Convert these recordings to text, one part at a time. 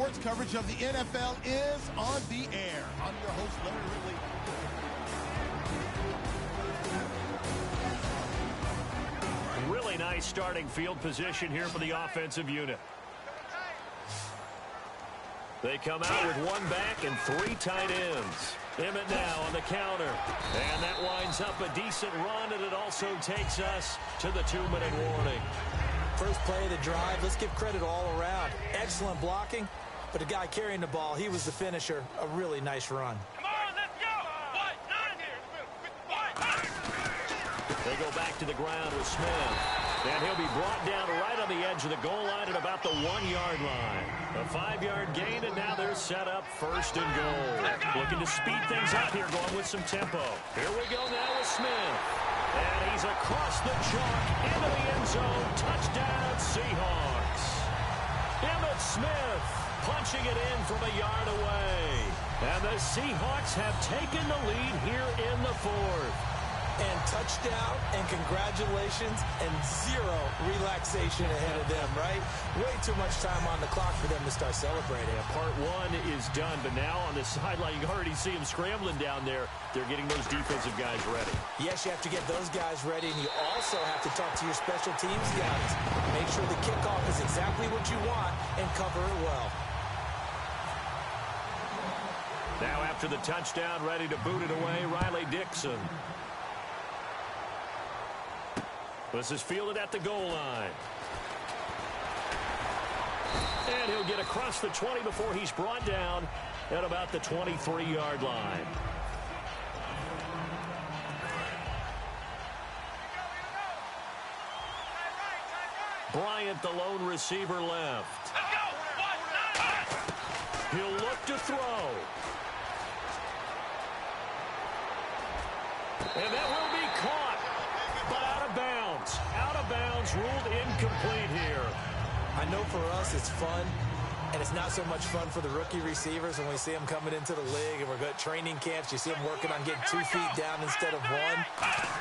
sports coverage of the NFL is on the air. I'm your host, Leonard Ridley. Really nice starting field position here for the offensive unit. They come out with one back and three tight ends. Emmett now on the counter. And that winds up a decent run, and it also takes us to the 2-minute warning. First play of the drive, let's give credit all around. Excellent blocking, but the guy carrying the ball, he was the finisher. A really nice run. Come on, let's go! They go back to the ground with Smith. And he'll be brought down right on the edge of the goal line at about the 1-yard line. A 5-yard gain, and now they're set up first and goal. Looking to speed things up here, going with some tempo. Here we go now with Smith. And he's across the chalk into the end zone. Touchdown, Seahawks. Emmitt Smith punching it in from a yard away. And the Seahawks have taken the lead here in the fourth. And touchdown, and congratulations, and zero relaxation ahead of them, right? Way too much time on the clock for them to start celebrating. Yeah, part one is done, but now on the sideline, you already see them scrambling down there. They're getting those defensive guys ready. Yes, you have to get those guys ready, and you also have to talk to your special teams guys. Make sure the kickoff is exactly what you want and cover it well. Now after the touchdown, ready to boot it away, Riley Dixon. This is fielded at the goal line. And he'll get across the 20 before he's brought down at about the 23-yard line. Bryant, the lone receiver, left. He'll look to throw. And that will be caught. But out of bounds. Out of bounds, ruled incomplete here. I know for us it's fun, and it's not so much fun for the rookie receivers when we see them coming into the league and we're good training camps. You see them working on getting 2 feet down instead of 1.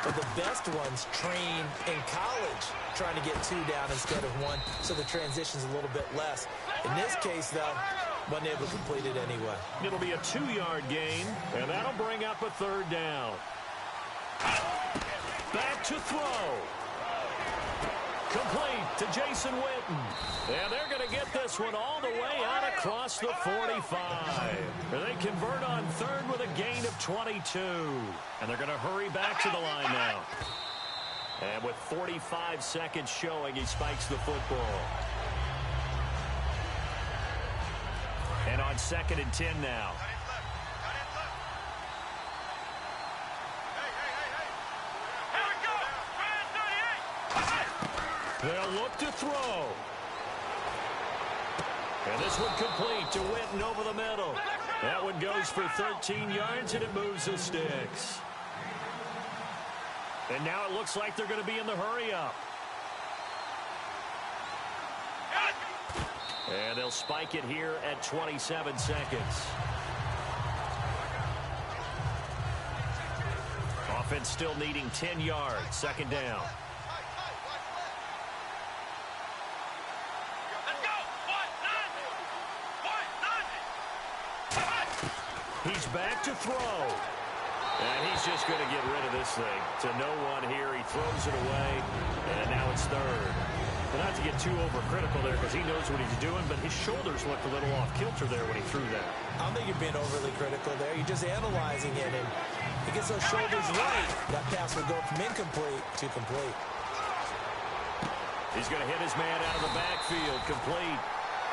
But the best ones train in college trying to get 2 down instead of 1, so the transition's a little bit less. In this case, though, wasn't able to complete it anyway. It'll be a 2-yard gain, and that'll bring up a 3rd down. Back to throw. Complete to Jason Witten. And they're going to get this one all the way out across the 45. And they convert on 3rd with a gain of 22. And they're going to hurry back to the line now. And with 45 seconds showing, he spikes the football. And on 2nd and 10 now. They'll look to throw. And this one complete to Witten over the middle. That one goes for 13 yards, and it moves the sticks. And now it looks like they're going to be in the hurry-up. And they'll spike it here at 27 seconds. Offense still needing 10 yards. 2nd down. He's back to throw. And he's just going to get rid of this thing. To no one here. He throws it away. And now it's 3rd. But not to get too overcritical there because he knows what he's doing, but his shoulders looked a little off kilter there when he threw that. I don't think you're being overly critical there. You're just analyzing it, and he gets those shoulders right. That pass will go from incomplete to complete. He's going to hit his man out of the backfield. Complete.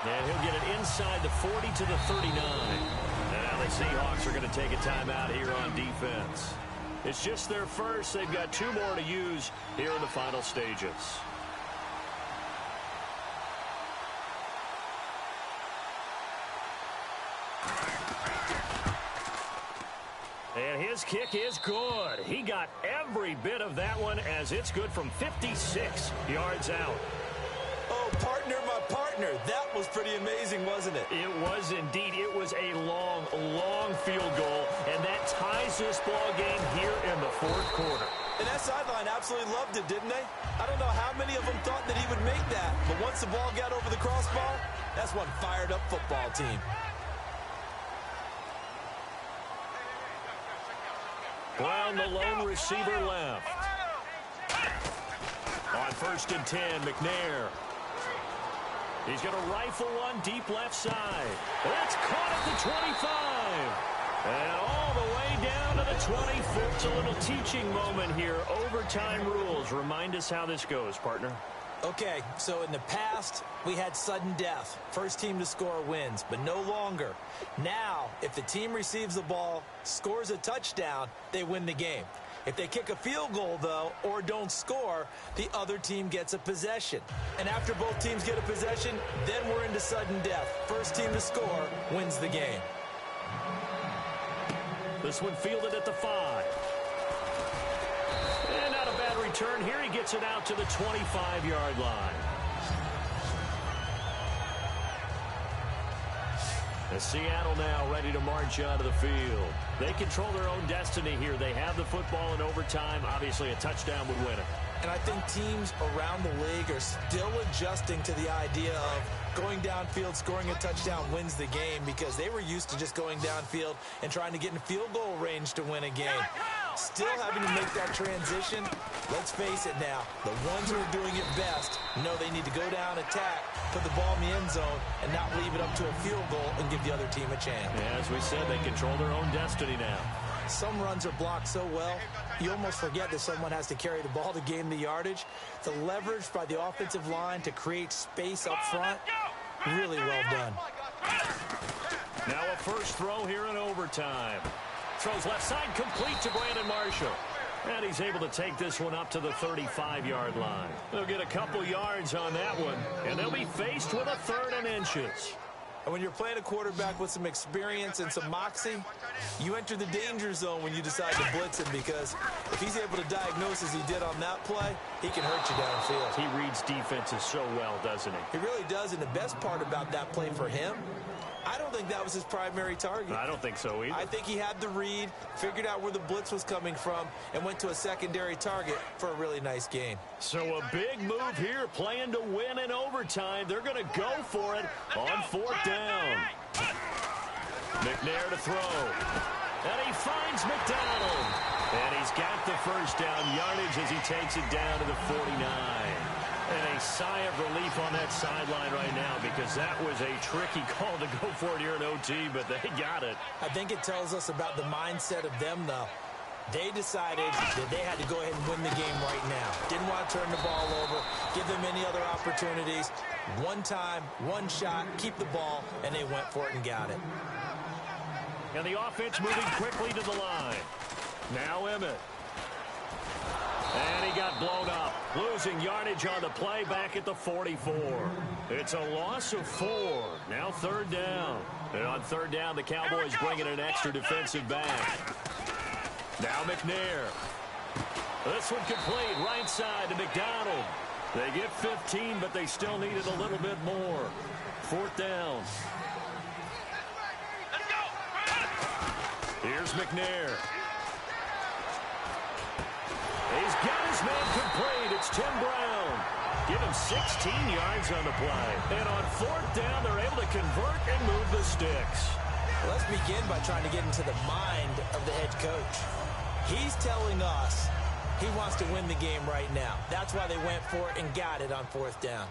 And he'll get it inside the 40 to the 39. And now the Seahawks are going to take a timeout here on defense. It's just their first. They've got 2 more to use here in the final stages. And his kick is good. He got every bit of that one as it's good from 56 yards out. Oh, partner, my partner. That was pretty amazing, wasn't it? It was indeed. It was a long, long field goal, and that ties this ball game here in the 4th quarter. And that sideline absolutely loved it, didn't they? I don't know how many of them thought that he would make that, but once the ball got over the crossbar, that's one fired-up football team. Brown, the lone receiver left. On 1st and 10, McNair. He's going to rifle one deep left side. That's caught at the 25. And all the way down to the 24. It's a little teaching moment here. Overtime rules. Remind us how this goes, partner. Okay, so in the past, we had sudden death. First team to score wins, but no longer. Now, if the team receives the ball, scores a touchdown, they win the game. If they kick a field goal, though, or don't score, the other team gets a possession. And after both teams get a possession, then we're into sudden death. First team to score wins the game. This one fielded at the 5. And not a bad return here. He gets it out to the 25-yard line. And Seattle now ready to march onto the field. They control their own destiny here. They have the football in overtime. Obviously, a touchdown would win it. And I think teams around the league are still adjusting to the idea of going downfield, scoring a touchdown wins the game, because they were used to just going downfield and trying to get in field goal range to win a game. Still having to make that transition. Let's face it now, the ones who are doing it best know they need to go down, attack, put the ball in the end zone, and not leave it up to a field goal and give the other team a chance. Yeah, as we said, they control their own destiny now. Some runs are blocked so well, you almost forget that someone has to carry the ball to gain the yardage. The leverage by the offensive line to create space up front, really well done. Now a first throw here in overtime. Throws left side, complete to Brandon Marshall. And he's able to take this one up to the 35-yard line. They'll get a couple yards on that one, and they'll be faced with a 3rd and inches. And when you're playing a quarterback with some experience and some moxie, you enter the danger zone when you decide to blitz him, because if he's able to diagnose as he did on that play, he can hurt you downfield. He reads defenses so well, doesn't he? He really does, and the best part about that play for him, I don't think that was his primary target. I don't think so either. I think he had the read, figured out where the blitz was coming from, and went to a secondary target for a really nice gain. So a big move here, playing to win in overtime. They're going to go for it on 4th down. McNair to throw. And he finds McDonald. And he's got the first down yardage as he takes it down to the 49. And a sigh of relief on that sideline right now, because that was a tricky call to go for it here in OT, but they got it. I think it tells us about the mindset of them, though. They decided that they had to go ahead and win the game right now. Didn't want to turn the ball over, give them any other opportunities. One time, one shot, keep the ball, and they went for it and got it. And the offense moving quickly to the line. Now Emmett. And he got blown up, losing yardage on the play back at the 44. It's a loss of 4. Now 3rd down. And on 3rd down, the Cowboys bring in an extra defensive back. Now McNair. This one complete, right side to McDonald. They get 15, but they still needed a little bit more. 4th down. Here's McNair. He's got his man complete. It's Tim Brown. Give him 16 yards on the play. And on 4th down, they're able to convert and move the sticks. Let's begin by trying to get into the mind of the head coach. He's telling us he wants to win the game right now. That's why they went for it and got it on 4th down.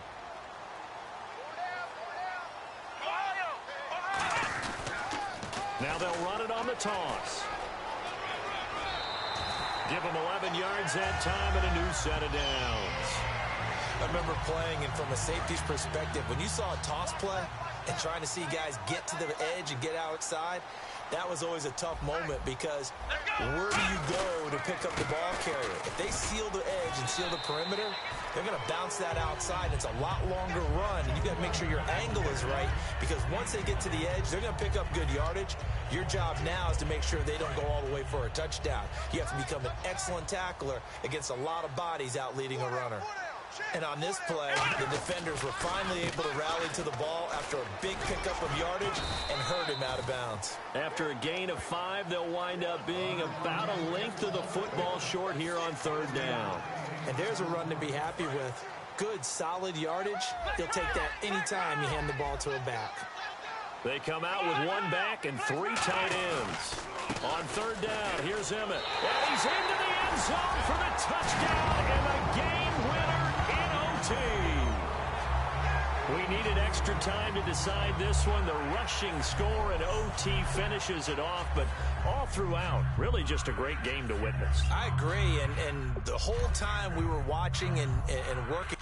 Now they'll run it on the toss. Give him 11 yards that time and a new set of downs. I remember playing, and from a safety's perspective, when you saw a toss play and trying to see guys get to the edge and get outside, that was always a tough moment, because where do you go to pick up the ball carrier? If they seal the edge and seal the perimeter, they're going to bounce that outside. It's a lot longer run, and you got to make sure your angle is right, because once they get to the edge, they're going to pick up good yardage. Your job now is to make sure they don't go all the way for a touchdown. You have to become an excellent tackler against a lot of bodies out leading a runner. And on this play, the defenders were finally able to rally to the ball after a big pickup of yardage and hurt him out of bounds. After a gain of 5, they'll wind up being about a length of the football short here on 3rd down. And there's a run to be happy with. Good, solid yardage. He'll take that anytime you hand the ball to a back. They come out with 1 back and 3 tight ends. On 3rd down, here's Emmett. And he's into the end zone for the touchdown and the game winner in OT. We needed extra time to decide this one. The rushing score in OT finishes it off, but all throughout, really just a great game to witness. I agree, and the whole time we were watching and working.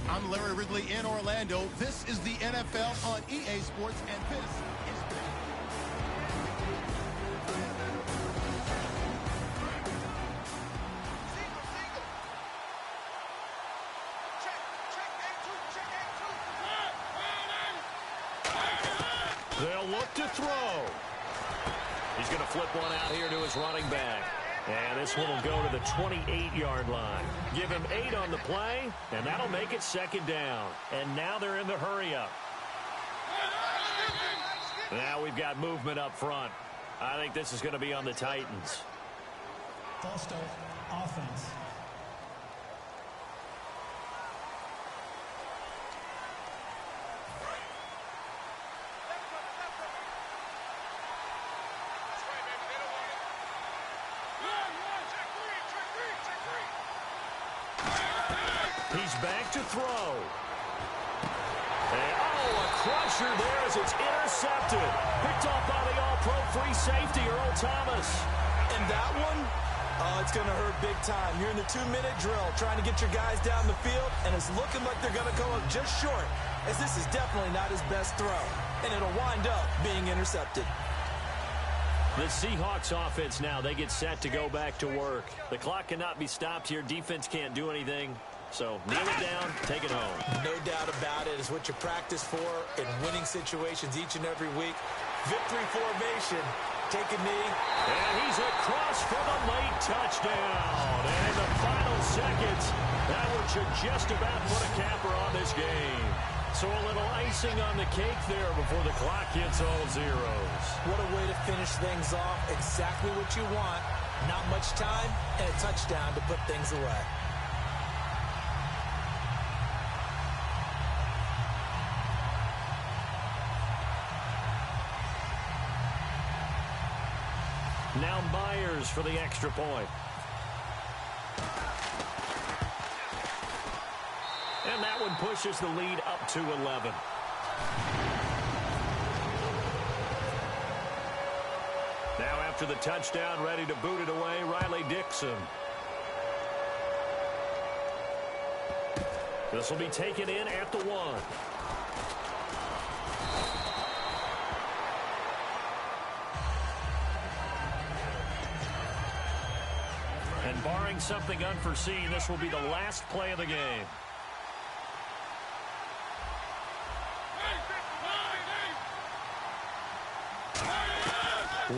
I'm Larry Ridley in Orlando. This is the NFL on EA Sports, and this is... They'll look to throw. He's going to flip one out here to his running back. And this one will go to the 28-yard line. Give him 8 on the play, and that'll make it 2nd down. And now they're in the hurry-up. Now we've got movement up front. I think this is going to be on the Titans. False start, offense. He's back to throw. And, a crusher there as it's intercepted. Picked off by the all-pro free safety, Earl Thomas. And that one, it's going to hurt big time. You're in the 2-minute drill trying to get your guys down the field, and it's looking like they're going to come up just short, as this is definitely not his best throw. And it'll wind up being intercepted. The Seahawks offense now, they get set to go back to work. The clock cannot be stopped here. Defense can't do anything. So kneel it down, take it home. No doubt about it. It's what you practice for in winning situations each and every week. Victory formation. Take a knee. And he's across for the late touchdown. And in the final seconds, that one should just about put a capper on this game. So a little icing on the cake there before the clock hits all zeros. What a way to finish things off. Exactly what you want. Not much time and a touchdown to put things away. Now Myers for the extra point. And that one pushes the lead up to 11. Now after the touchdown, ready to boot it away, Riley Dixon. This will be taken in at the 1. And barring something unforeseen, this will be the last play of the game.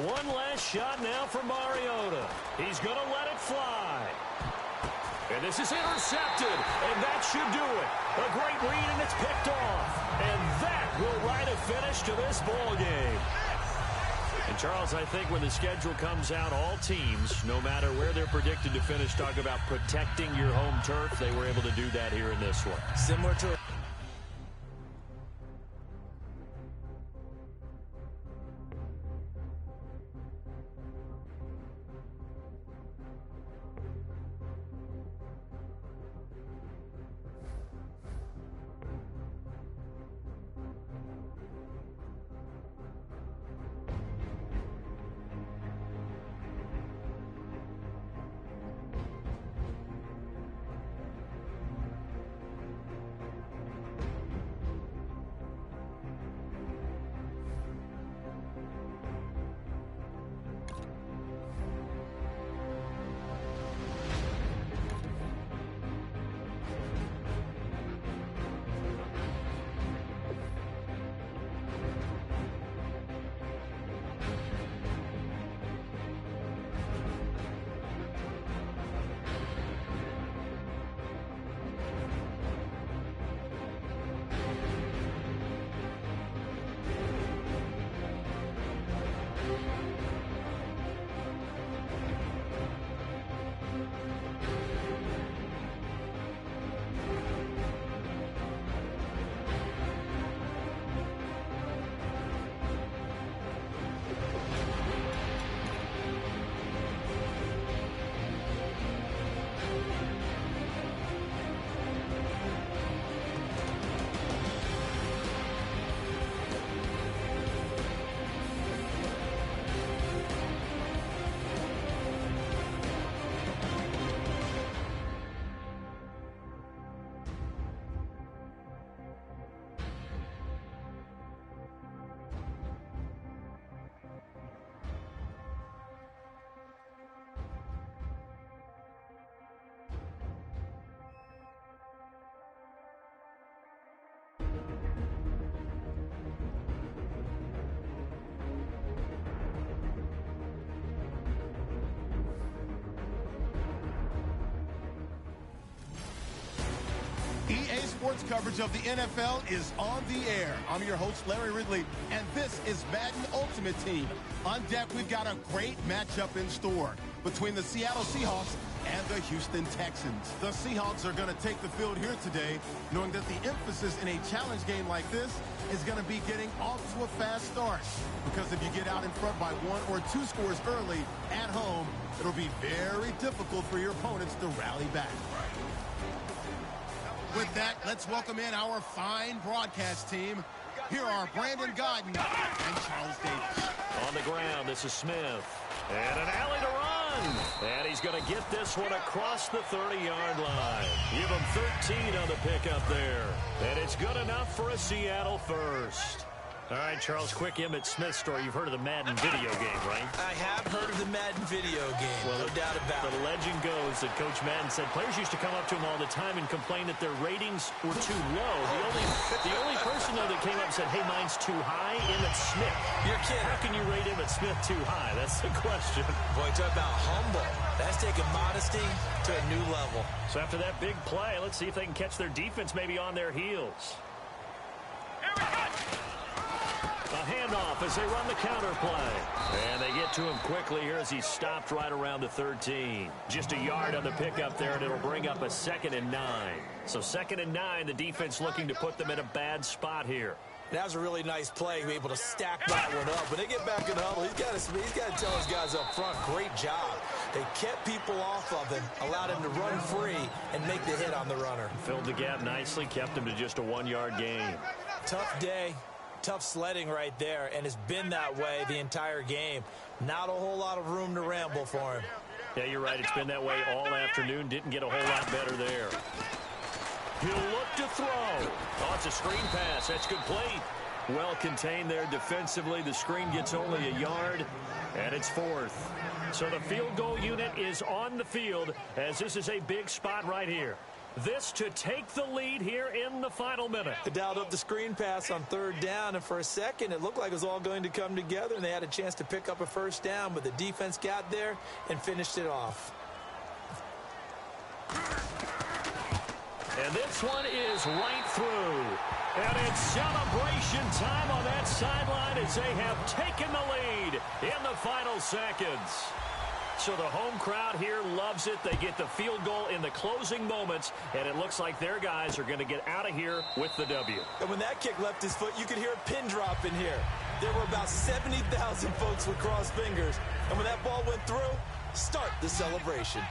One last shot now for Mariota. He's going to let it fly. And this is intercepted, and that should do it. A great read, and it's picked off. And that will write a finish to this ball game. And, Charles, I think when the schedule comes out, all teams, no matter where they're predicted to finish, talk about protecting your home turf. They were able to do that here in this one. Similar to EA Sports coverage of the NFL is on the air. I'm your host, Larry Ridley, and this is Madden Ultimate Team. On deck, we've got a great matchup in store between the Seattle Seahawks and the Houston Texans. The Seahawks are going to take the field here today, knowing that the emphasis in a challenge game like this is going to be getting off to a fast start. Because if you get out in front by 1 or 2 scores early at home, it'll be very difficult for your opponents to rally back. With that, let's welcome in our fine broadcast team. Here are Brandon Godden and Charles Davis. On the ground, this is Smith. And an alley to run. And he's going to get this one across the 30-yard line. Give him 13 on the pickup there. And it's good enough for a Seattle first. All right, Charles, quick Emmitt Smith story. You've heard of the Madden video game, right? I have heard of the Madden video game, well, no doubt about it. The legend goes that Coach Madden said players used to come up to him all the time and complain that their ratings were too low. The only person, though, that came up and said, hey, mine's too high, Emmitt Smith. You're kidding. How can you rate Emmitt Smith too high? That's the question. Boy, talk about humble. That's taking modesty to a new level. So after that big play, let's see if they can catch their defense maybe on their heels. A handoff as they run the counter play. And they get to him quickly here as he stopped right around the 13. Just a yard on the pickup there, and it'll bring up a 2nd and 9. So 2nd and 9, the defense looking to put them in a bad spot here. That was a really nice play to be able to stack that one up. When they get back in the huddle, he's got to tell his guys up front, great job. They kept people off of him, allowed him to run free and make the hit on the runner. Filled the gap nicely, kept him to just a 1-yard gain. Tough day, tough sledding right there, and it's been that way the entire game. Not a whole lot of room to ramble for him. Yeah, you're right. It's been that way all afternoon. Didn't get a whole lot better there. He'll look to throw. Oh, it's a screen pass. That's complete. Well contained there defensively. The screen gets only a yard, and it's 4th. So the field goal unit is on the field as this is a big spot right here. This to take the lead here in the final minute. They dialed up the screen pass on 3rd down, and for a second it looked like it was all going to come together, and they had a chance to pick up a 1st down, but the defense got there and finished it off. And this one is right through. And it's celebration time on that sideline as they have taken the lead in the final seconds. So the home crowd here loves it. They get the field goal in the closing moments, and it looks like their guys are going to get out of here with the W. And when that kick left his foot, you could hear a pin drop in here. There were about 70,000 folks with crossed fingers. And when that ball went through, start the celebration.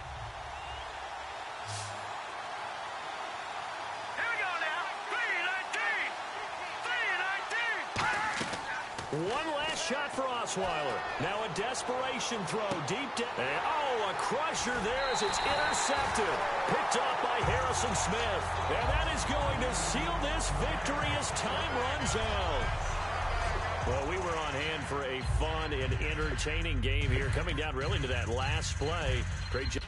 One last shot for Osweiler. Now a desperation throw deep down. Oh, a crusher there as it's intercepted. Picked up by Harrison Smith. And that is going to seal this victory as time runs out. Well, we were on hand for a fun and entertaining game here. Coming down really to that last play. Great job.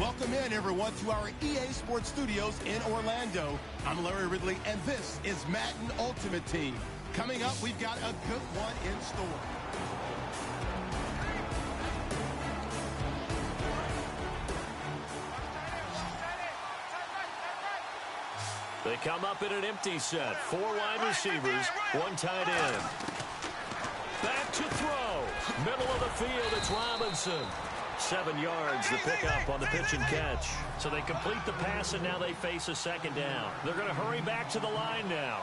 Welcome in, everyone, to our EA Sports Studios in Orlando. I'm Larry Ridley, and this is Madden Ultimate Team. Coming up, we've got a good one in store. They come up in an empty set. 4 wide receivers, 1 tight end. Back to throw. Middle of the field, it's Robinson. 7 yards, the pickup on the pitch and catch. So they complete the pass, and now they face a second down. They're going to hurry back to the line now.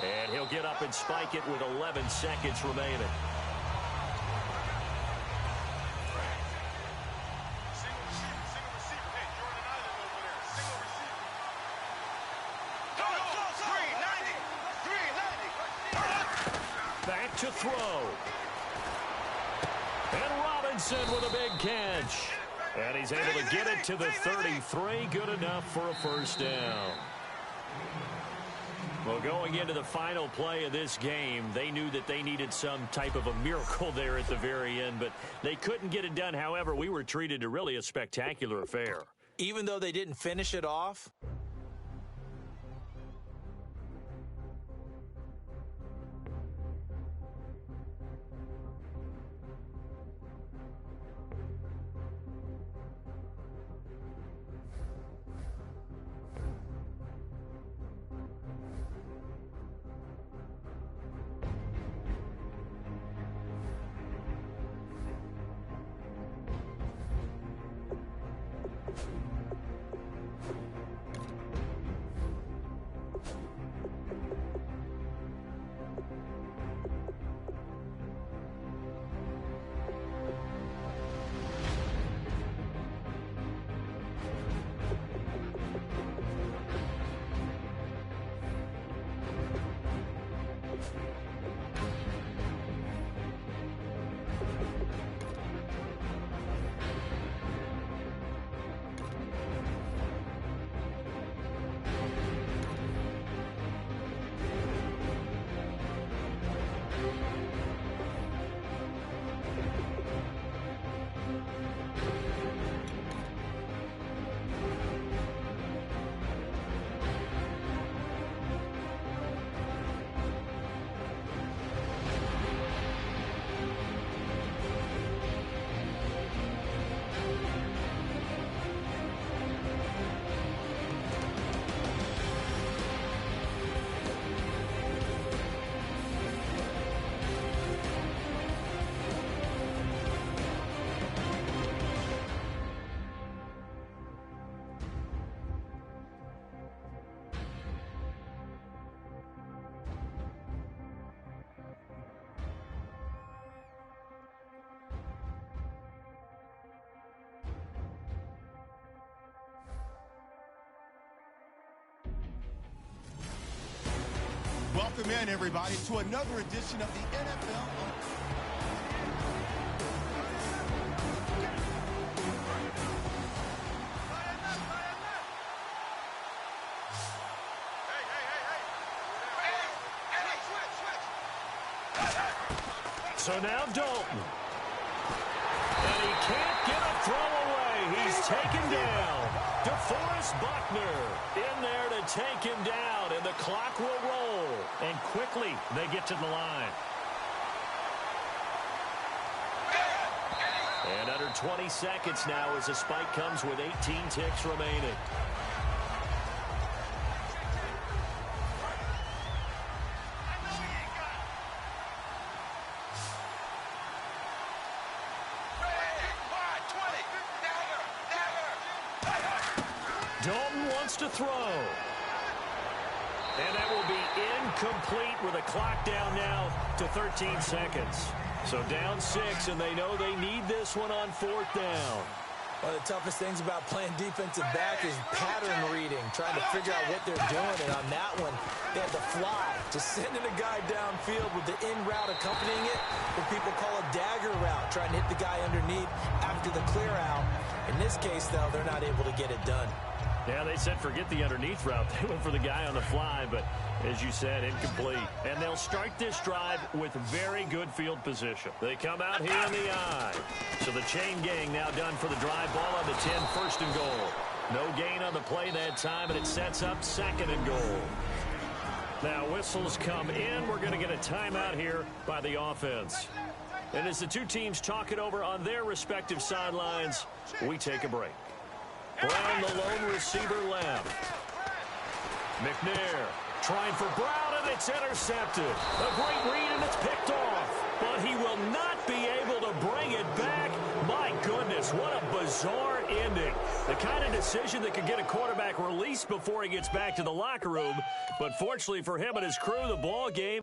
And he'll get up and spike it with 11 seconds remaining. Back to throw. And Robinson with a big catch. And he's able to get it to the 33. Good enough for a first down. Well, going into the final play of this game, they knew that they needed some type of a miracle there at the very end, but they couldn't get it done. However, we were treated to really a spectacular affair. Even though they didn't finish it off, Welcome in, everybody, to another edition of the NFL. So now Dalton. And he can't get a throw away. He's taken down. DeForest Buckner in there to take him down, and the clock will roll. And quickly, they get to the line. And under 20 seconds now as the spike comes with 18 ticks remaining. Dalton wants to throw. And that will be incomplete with a clock down now to 13 seconds. So down 6, and they know they need this one on 4th down. One of the toughest things about playing defensive back is pattern reading, trying to figure out what they're doing. And on that one, they had to fly, just sending a guy downfield with the in route accompanying it, what people call a dagger route, trying to hit the guy underneath after the clear out. In this case, though, they're not able to get it done. Yeah, they said forget the underneath route. They went for the guy on the fly, but as you said, incomplete. And they'll start this drive with very good field position. They come out here in the I. So the chain gang now done for the drive. Ball on the 10, first and goal. No gain on the play that time, and it sets up second and goal. Now whistles come in. We're going to get a timeout here by the offense. And as the two teams talk it over on their respective sidelines, we take a break. Brown, the lone receiver left. McNair trying for Brown, and it's intercepted. A great read, and it's picked off. But he will not be able to bring it back. My goodness, what a bizarre ending. The kind of decision that could get a quarterback released before he gets back to the locker room. But fortunately for him and his crew, the ball game.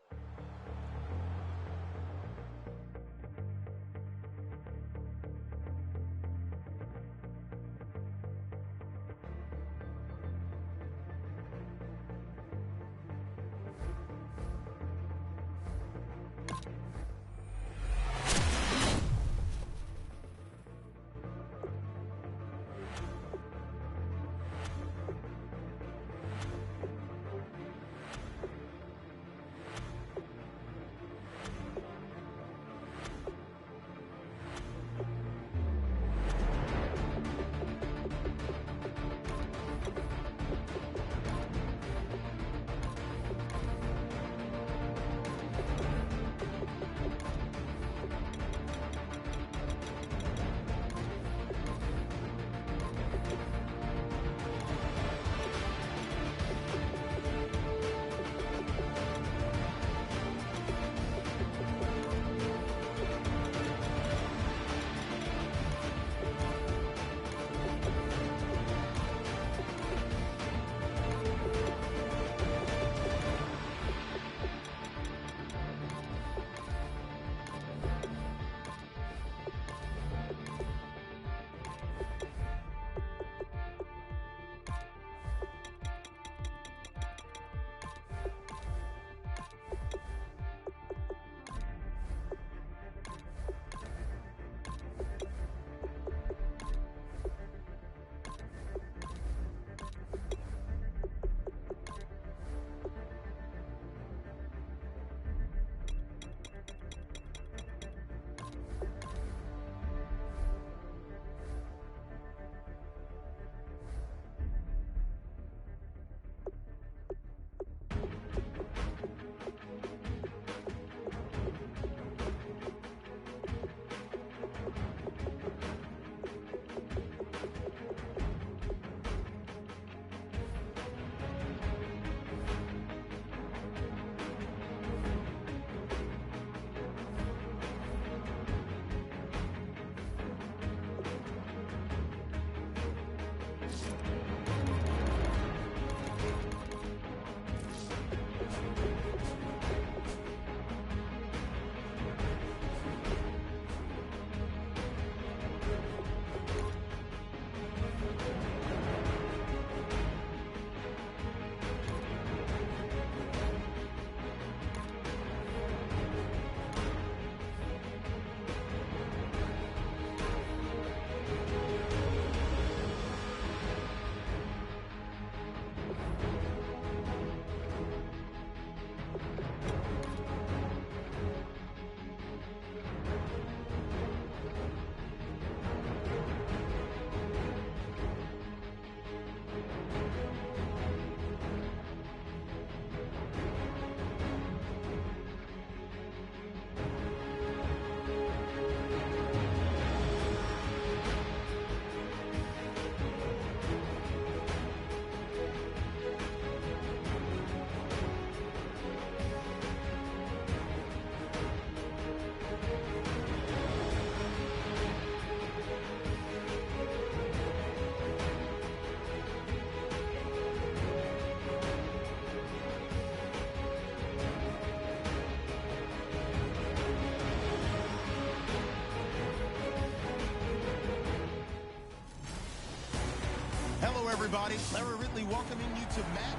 Hello, everybody. Larry Ridley welcoming you to Madden.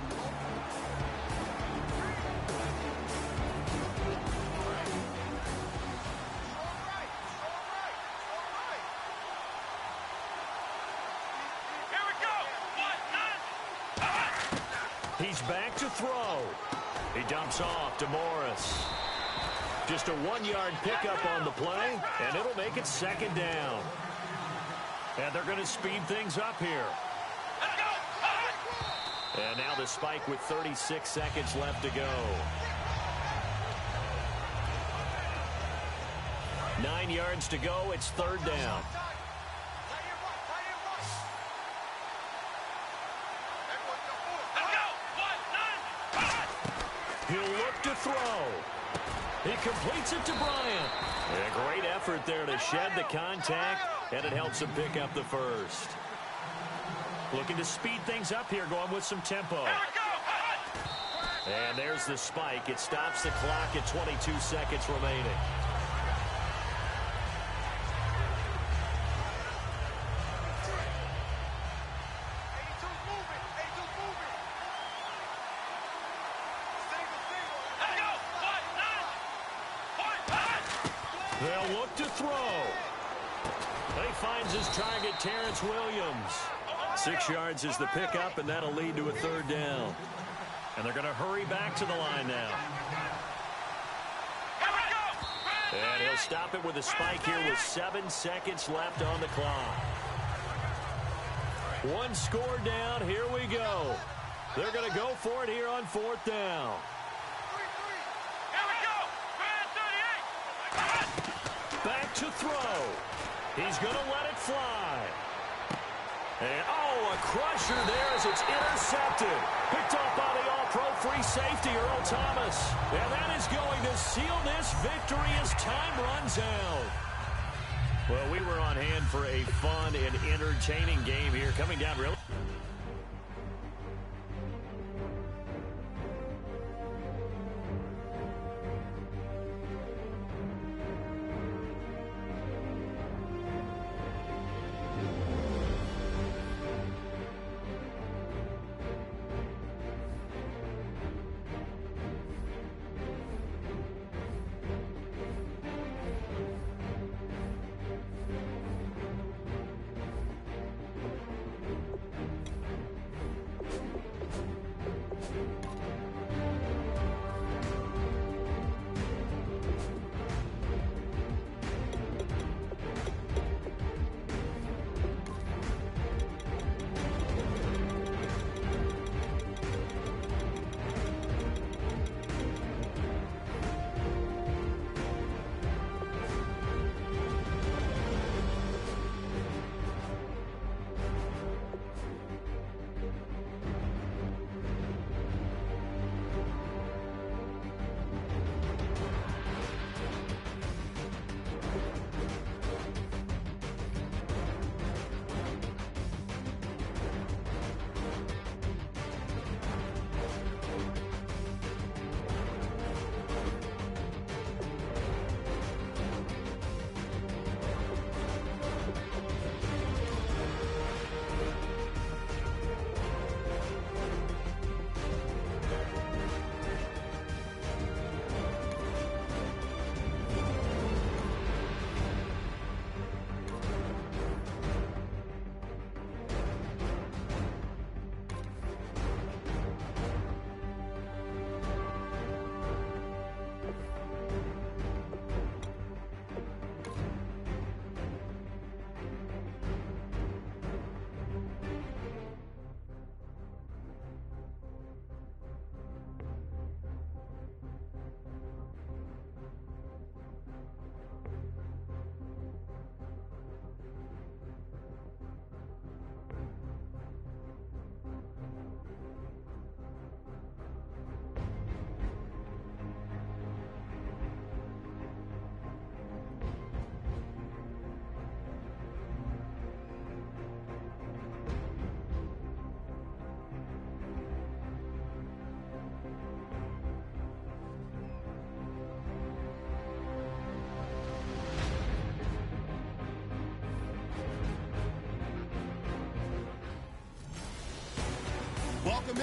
Here we go. 1, 9, He's back to throw. He dumps off to Morris. Just a 1-yard pickup on the play, and it'll make it second down. And they're going to speed things up here. And now the spike with 36 seconds left to go. 9 yards to go. It's third down. He'll look to throw. He completes it to Bryant. A great effort there to shed the contact, and it helps him pick up the first. Looking to speed things up here, going with some tempo. And there's the spike. It stops the clock at 22 seconds remaining. They'll look to throw. He finds his target, Terrence Williams. 6 yards is the pickup, and that'll lead to a third down. And they're going to hurry back to the line now. And he'll stop it with a spike here with 7 seconds left on the clock. One score down. Here we go. They're going to go for it here on fourth down. Back to throw. He's going to let it fly. And, oh, a crusher there as it's intercepted. Picked off by the all-pro free safety, Earl Thomas. And that is going to seal this victory as time runs out. Well, we were on hand for a fun and entertaining game here. Coming down really.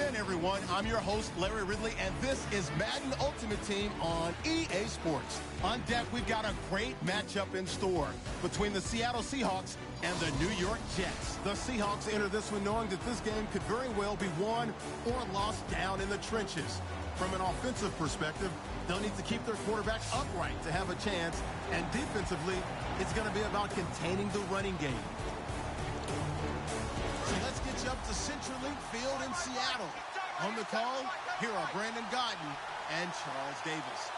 in, everyone. I'm your host, Larry Ridley, and this is Madden Ultimate Team on EA Sports. On deck, we've got a great matchup in store between the Seattle Seahawks and the New York Jets. The Seahawks enter this one knowing that this game could very well be won or lost down in the trenches. From an offensive perspective, they'll need to keep their quarterback upright to have a chance, and defensively, it's going to be about containing the running game. So let's get you up to CenturyLink Field in Seattle. On the call, here are Brandon Gaudin and Charles Davis.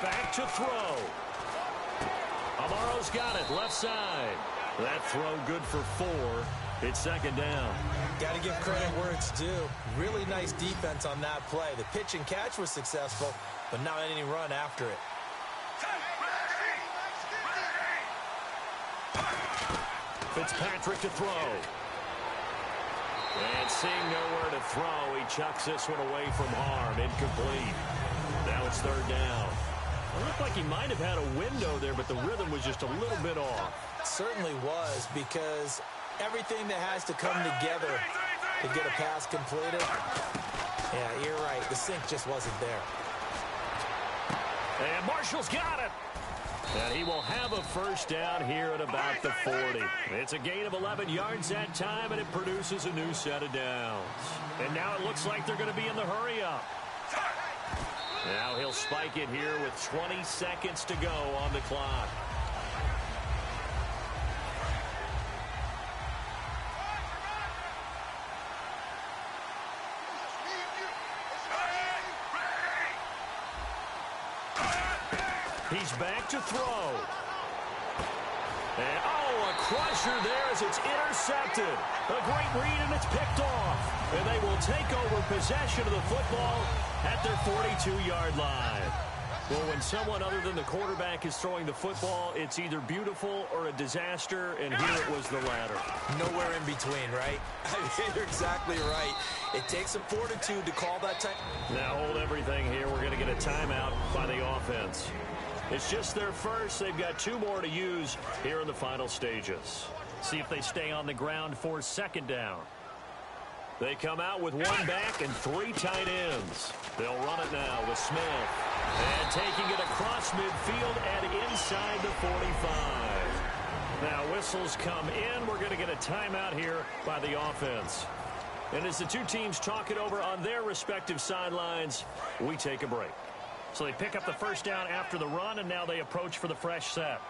Back to throw. Amaro's got it, left side. That throw good for 4. It's second down. Got to give credit where it's due. Really nice defense on that play. The pitch and catch was successful, but not any run after it. Fitzpatrick to throw. And seeing nowhere to throw, he chucks this one away from harm. Incomplete. Now it's third down. It looked like he might have had a window there, but the rhythm was just a little bit off. It certainly was, because everything that has to come together to get a pass completed. Yeah, you're right. The sync just wasn't there. And Marshall's got it. And he will have a first down here at about the 40. It's a gain of 11 yards that time, and it produces a new set of downs. And now it looks like they're going to be in the hurry-up. Now he'll spike it here with 20 seconds to go on the clock. He's back to throw. And, a crusher there as it's intercepted. A great read, and it's picked off. And they will take over possession of the football at their 42-yard line. Well, when someone other than the quarterback is throwing the football, it's either beautiful or a disaster, and here it was the latter. Nowhere in between, right? I mean, you're exactly right. It takes some fortitude to call that time. Now hold everything here. We're going to get a timeout by the offense. It's just their first. They've got 2 more to use here in the final stages. See if they stay on the ground for second down. They come out with 1 back and 3 tight ends. They'll run it now with Smith. And taking it across midfield and inside the 45. Now whistles come in. We're going to get a timeout here by the offense. And as the 2 teams talk it over on their respective sidelines, we take a break. So they pick up the first down after the run, and now they approach for the fresh set.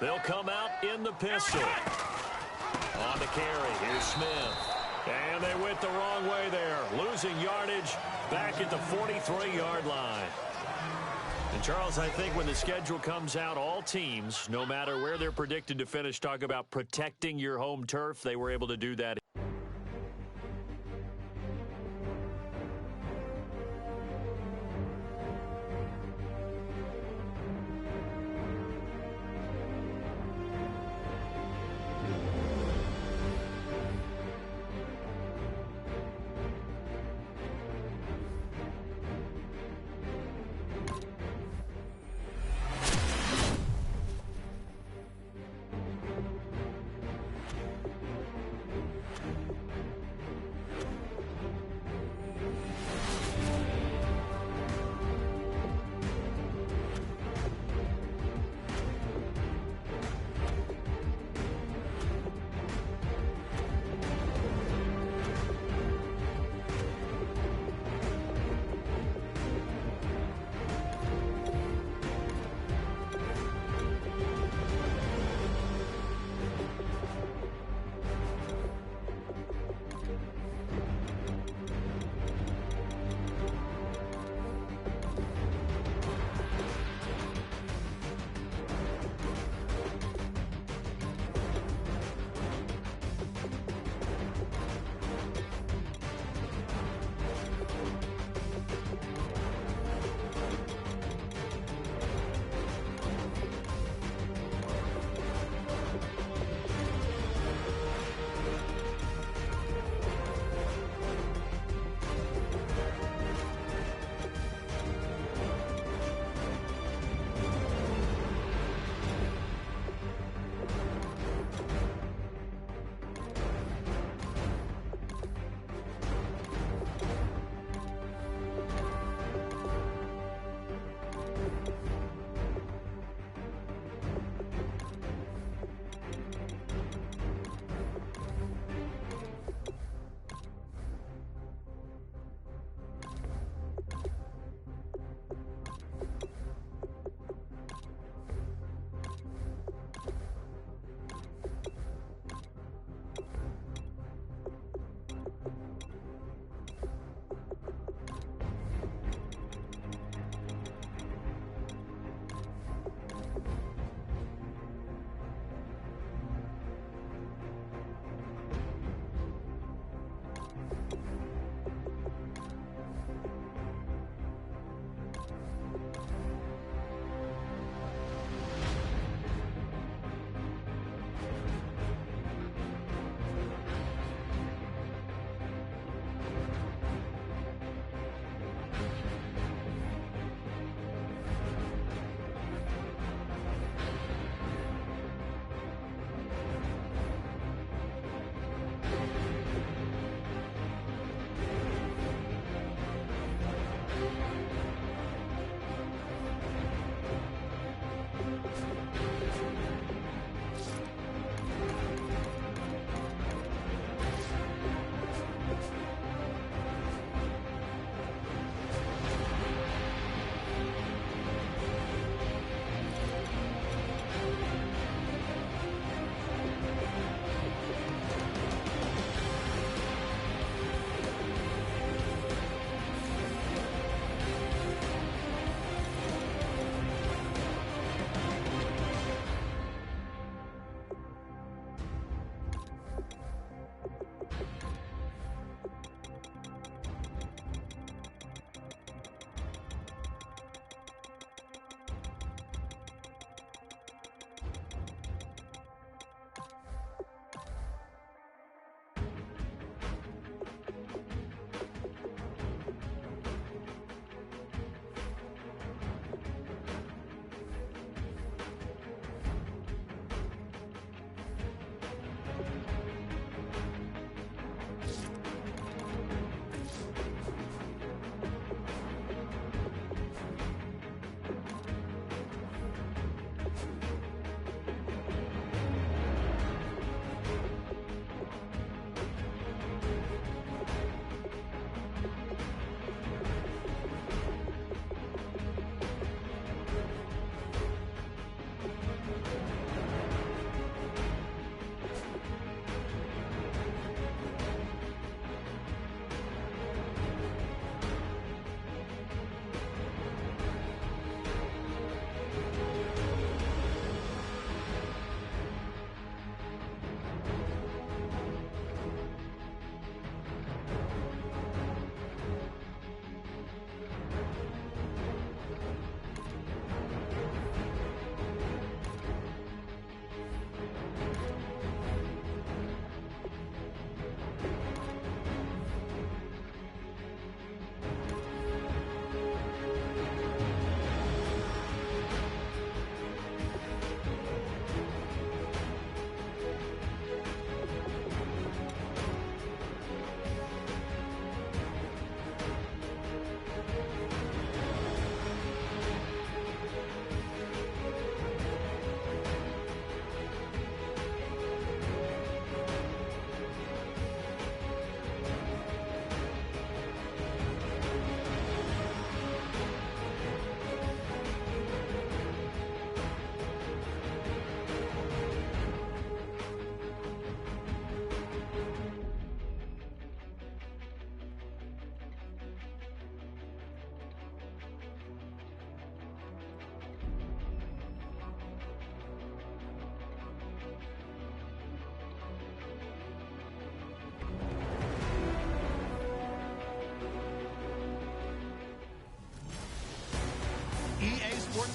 They'll come out in the pistol. On the carry, here's Smith. And they went the wrong way there. Losing yardage back at the 43-yard line. And, Charles, I think when the schedule comes out, all teams, no matter where they're predicted to finish, talk about protecting your home turf. They were able to do that.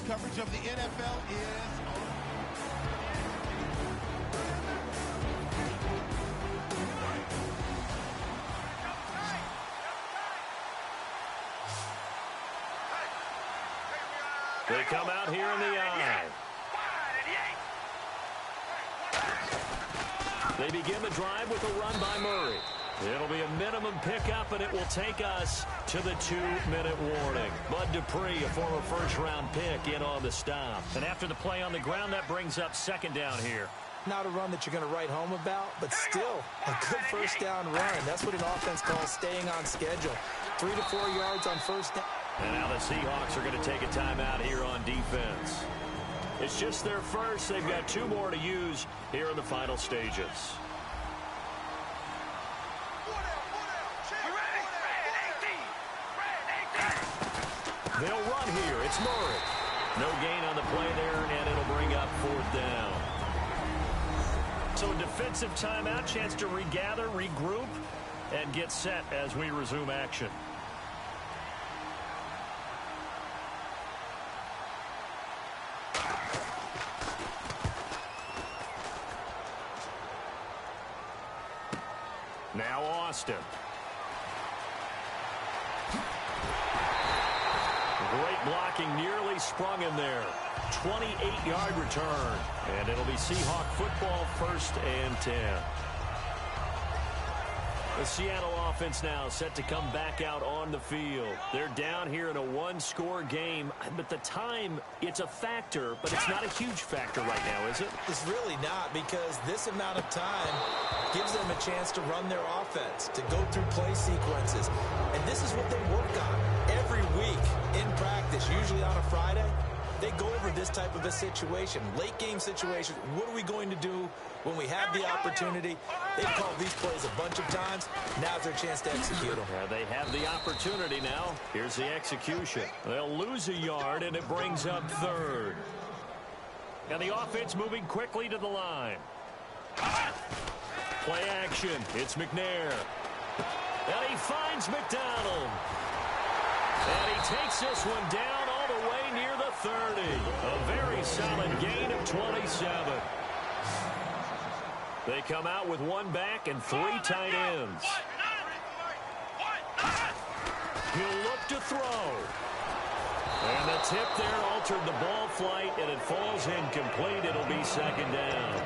coverage of the NFL is on. They come out here in the eye. They begin the drive with a run by Murray. It'll be a minimum pickup, and it will take us to the 2-minute warning. Bud Dupree, a former first-round pick, in on the stop. And after the play on the ground, that brings up second down here. Not a run that you're going to write home about, but still a good first down run. That's what an offense calls staying on schedule. 3 to 4 yards on first down. And now the Seahawks are going to take a timeout here on defense. It's just their first. They've got 2 more to use here in the final stages. They'll run here. It's Murray. No gain on the play there, and it'll bring up 4th down. So defensive timeout, chance to regather, regroup, and get set as we resume action. Now Austin. Great blocking, nearly sprung in there. 28-yard return. And it'll be Seahawk football, 1st and 10. The Seattle offense now set to come back out on the field. They're down here in a 1-score game, but the time, it's a factor, but it's not a huge factor right now, is it? It's really not, because this amount of time gives them a chance to run their offense, to go through play sequences. And this is what they work on every week in practice, usually on a Friday. They go over this type of a situation, late game situation. What are we going to do when we have the opportunity? They've called these plays a bunch of times. Now's their chance to execute them. Yeah, they have the opportunity now. Here's the execution. They'll lose a yard, and it brings up 3rd. And the offense moving quickly to the line. Play action. It's McNair. And he finds McDonald. And he takes this one down all the way near the 30. A very solid gain of 27. They come out with 1 back and 3 tight ends. He'll look to throw. And the tip there altered the ball flight, and it falls incomplete. It'll be 2nd down.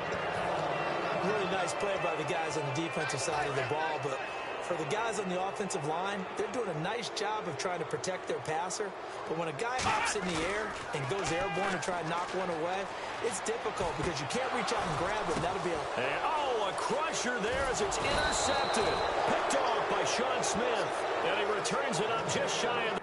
Really nice play by the guys on the defensive side of the ball, but for the guys on the offensive line, they're doing a nice job of trying to protect their passer. But when a guy hops in the air and goes airborne to try and knock one away, it's difficult because you can't reach out and grab it. That'll be a crusher there as it's intercepted. Picked off by Sean Smith. And he returns it up just shy of the...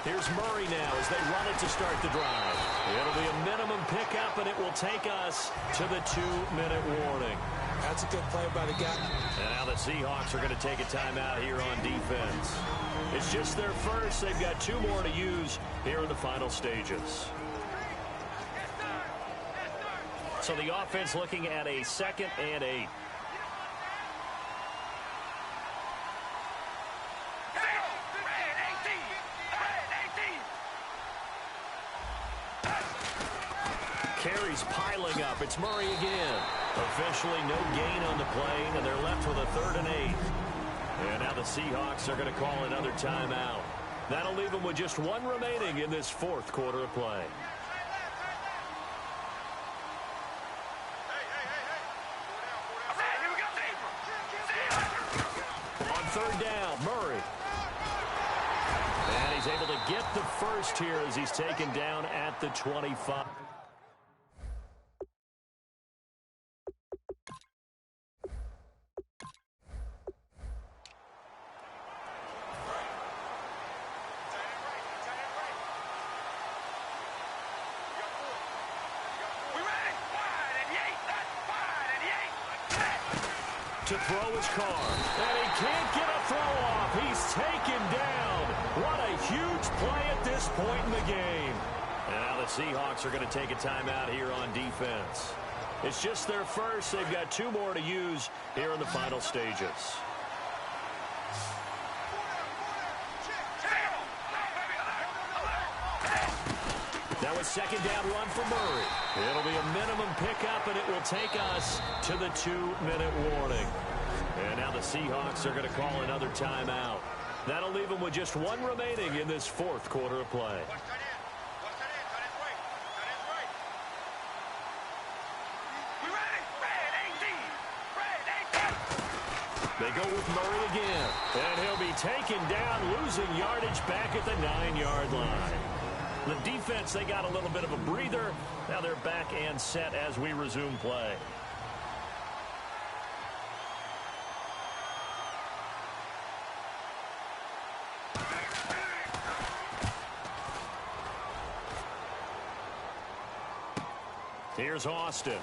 Here's Murray now as they run it to start the drive. It'll be a minimum pickup, and it will take us to the 2-minute warning. That's a good play by the guy. And now the Seahawks are going to take a timeout here on defense. It's just their first. They've got 2 more to use here in the final stages. So the offense looking at a 2nd and 8. Carries piling up. It's Murray again. Officially no gain on the play, and they're left with a 3rd and 8. And now the Seahawks are going to call another timeout. That'll leave them with just 1 remaining in this 4th quarter of play. On 3rd down, Murray. And he's able to get the first here as he's taken down at the 25. To throw is Carr. And he can't get a throw off. He's taken down. What a huge play at this point in the game. And now the Seahawks are going to take a timeout here on defense. It's just their first. They've got 2 more to use here in the final stages. Now a second down run for Murray. It'll be a minimum pickup, and it will take us to the 2-minute warning. And now the Seahawks are going to call another timeout. That'll leave them with just 1 remaining in this 4th quarter of play. They go with Murray again. And he'll be taken down, losing yardage back at the 9-yard line. The defense, they got a little bit of a breather. Now they're back and set as we resume play. Here's Austin.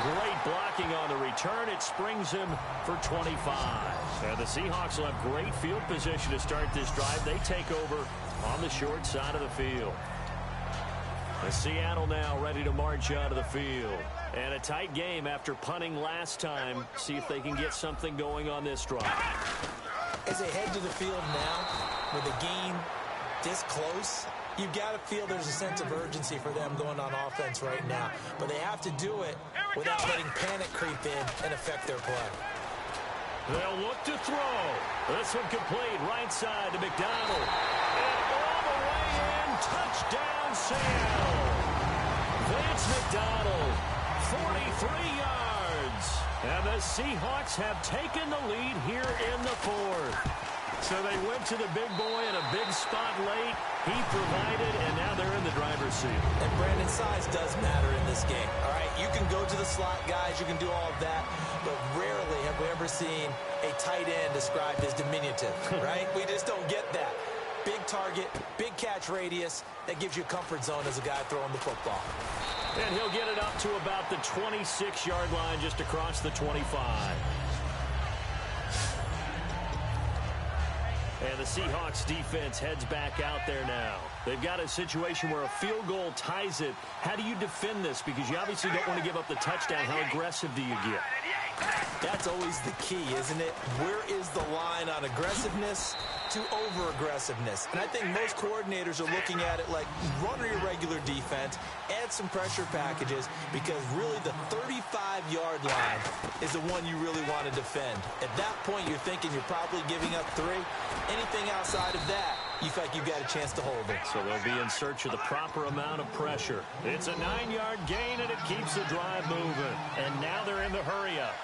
Great blocking on the return. It springs him for 25. And the Seahawks will have great field position to start this drive. They take over on the short side of the field. And Seattle now ready to march out of the field. And a tight game after punting last time. See if they can get something going on this drive. As they head to the field now, with the game this close, you've got to feel there's a sense of urgency for them going on offense right now. But they have to do it without letting panic creep in and affect their play. They'll look to throw. This one complete, right side to McDonald. And all the way in, touchdown Seattle. Vance McDonald, 43 yards. And the Seahawks have taken the lead here in the 4th. So they went to the big boy in a big spot late. He provided, and now they're in the driver's seat. And Brandon, size does matter in this game. All right, you can go to the slot guys, you can do all of that, but rarely have we ever seen a tight end described as diminutive, right? We just don't get that. Big target, big catch radius, that gives you a comfort zone as a guy throwing the football. And he'll get it up to about the 26-yard line, just across the 25. And the Seahawks defense heads back out there now. They've got a situation where a field goal ties it. How do you defend this? Because you obviously don't want to give up the touchdown. How aggressive do you get? That's always the key, isn't it? Where is the line on aggressiveness to over-aggressiveness? And I think most coordinators are looking at it like run your regular defense, add some pressure packages, because really the 35-yard line is the one you really want to defend. At that point, you're thinking you're probably giving up 3. Anything outside of that, you feel like you've got a chance to hold it. So they'll be in search of the proper amount of pressure. It's a 9-yard gain, and it keeps the drive moving. And now they're in the hurry-up.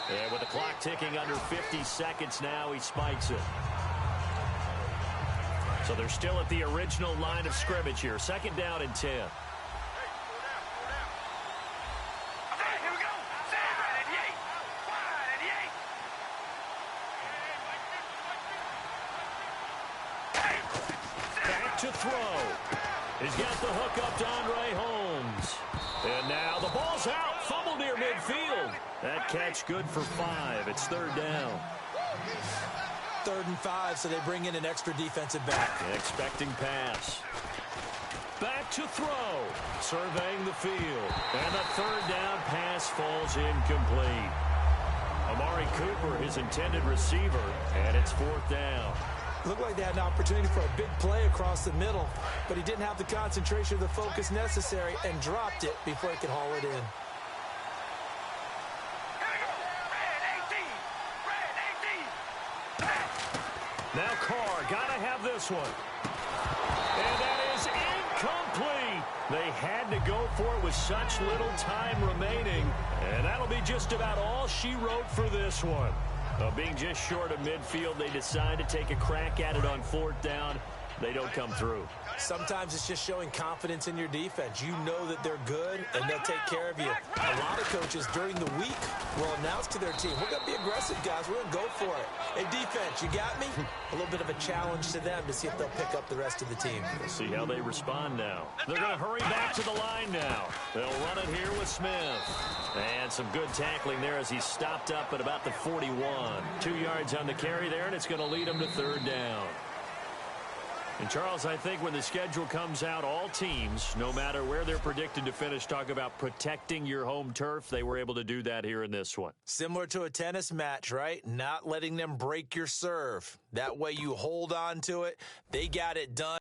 And with the clock ticking under 50 seconds now, he spikes it. So they're still at the original line of scrimmage here. 2nd down and 10. Back to throw. He's got the hook up to Andre Holmes. And now the ball's out. Fumble near midfield. That catch good for 5. It's 3rd down. 3rd and 5, so they bring in an extra defensive back. Expecting pass. Back to throw. Surveying the field. And the 3rd down pass falls incomplete. Amari Cooper, his intended receiver, and it's 4th down. Looked like they had an opportunity for a big play across the middle, but he didn't have the concentration or the focus necessary and dropped it before he could haul it in. Now Carr, gotta have this one. And that is incomplete. They had to go for it with such little time remaining. And that'll be just about all she wrote for this one. Being just short of midfield, they decide to take a crack at it on 4th down. they don't come through. Sometimes it's just showing confidence in your defense. You know that they're good, and they'll take care of you. A lot of coaches during the week will announce to their team, we're going to be aggressive, guys. We're going to go for it. Hey, defense, you got me? A little bit of a challenge to them to see if they'll pick up the rest of the team. We'll see how they respond now. They're going to hurry back to the line now. They'll run it here with Smith. And some good tackling there as he stopped up at about the 41. 2 yards on the carry there, and it's going to lead him to third down. And, Charles, I think when the schedule comes out, all teams, no matter where they're predicted to finish, talk about protecting your home turf. They were able to do that here in this one. Similar to a tennis match, right? Not letting them break your serve. That way you hold on to it. They got it done.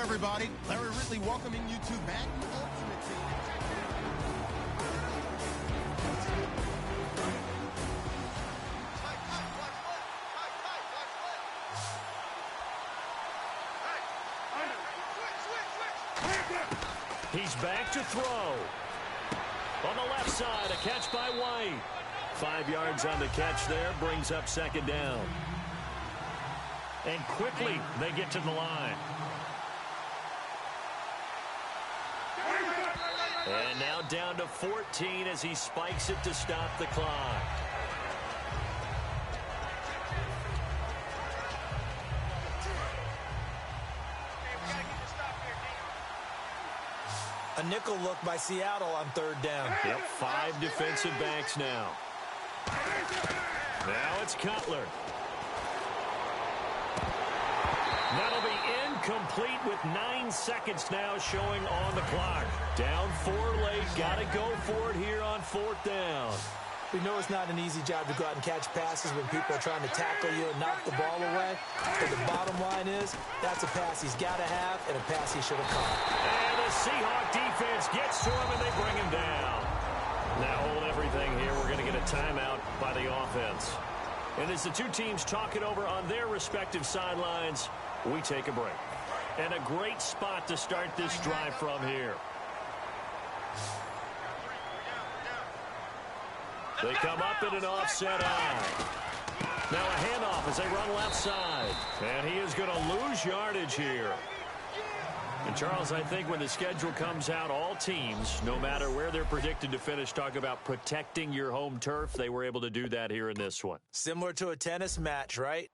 everybody. Larry Ridley welcoming you to Madden Ultimate Team. He's back to throw. On the left side, a catch by White. 5 yards on the catch there, brings up second down. And quickly, they get to the line. And now down to 14 as he spikes it to stop the clock. A nickel look by Seattle on third down. Yep, 5 defensive backs now. Now it's Cutler. That'll be incomplete with 9 seconds now showing on the clock. Down 4 late. Got to go for it here on 4th down. We know it's not an easy job to go out and catch passes when people are trying to tackle you and knock the ball away. But the bottom line is, that's a pass he's got to have and a pass he should have caught. And the Seahawk defense gets to him and they bring him down. Now hold everything here. We're going to get a timeout by the offense. And as the two teams talk it over on their respective sidelines, we take a break. And a great spot to start this drive from here. They come up in an offset eye. Now a handoff as they run left side. And he is going to lose yardage here. And Charles, I think when the schedule comes out, all teams, no matter where they're predicted to finish, talk about protecting your home turf. They were able to do that here in this one. Similar to a tennis match, right?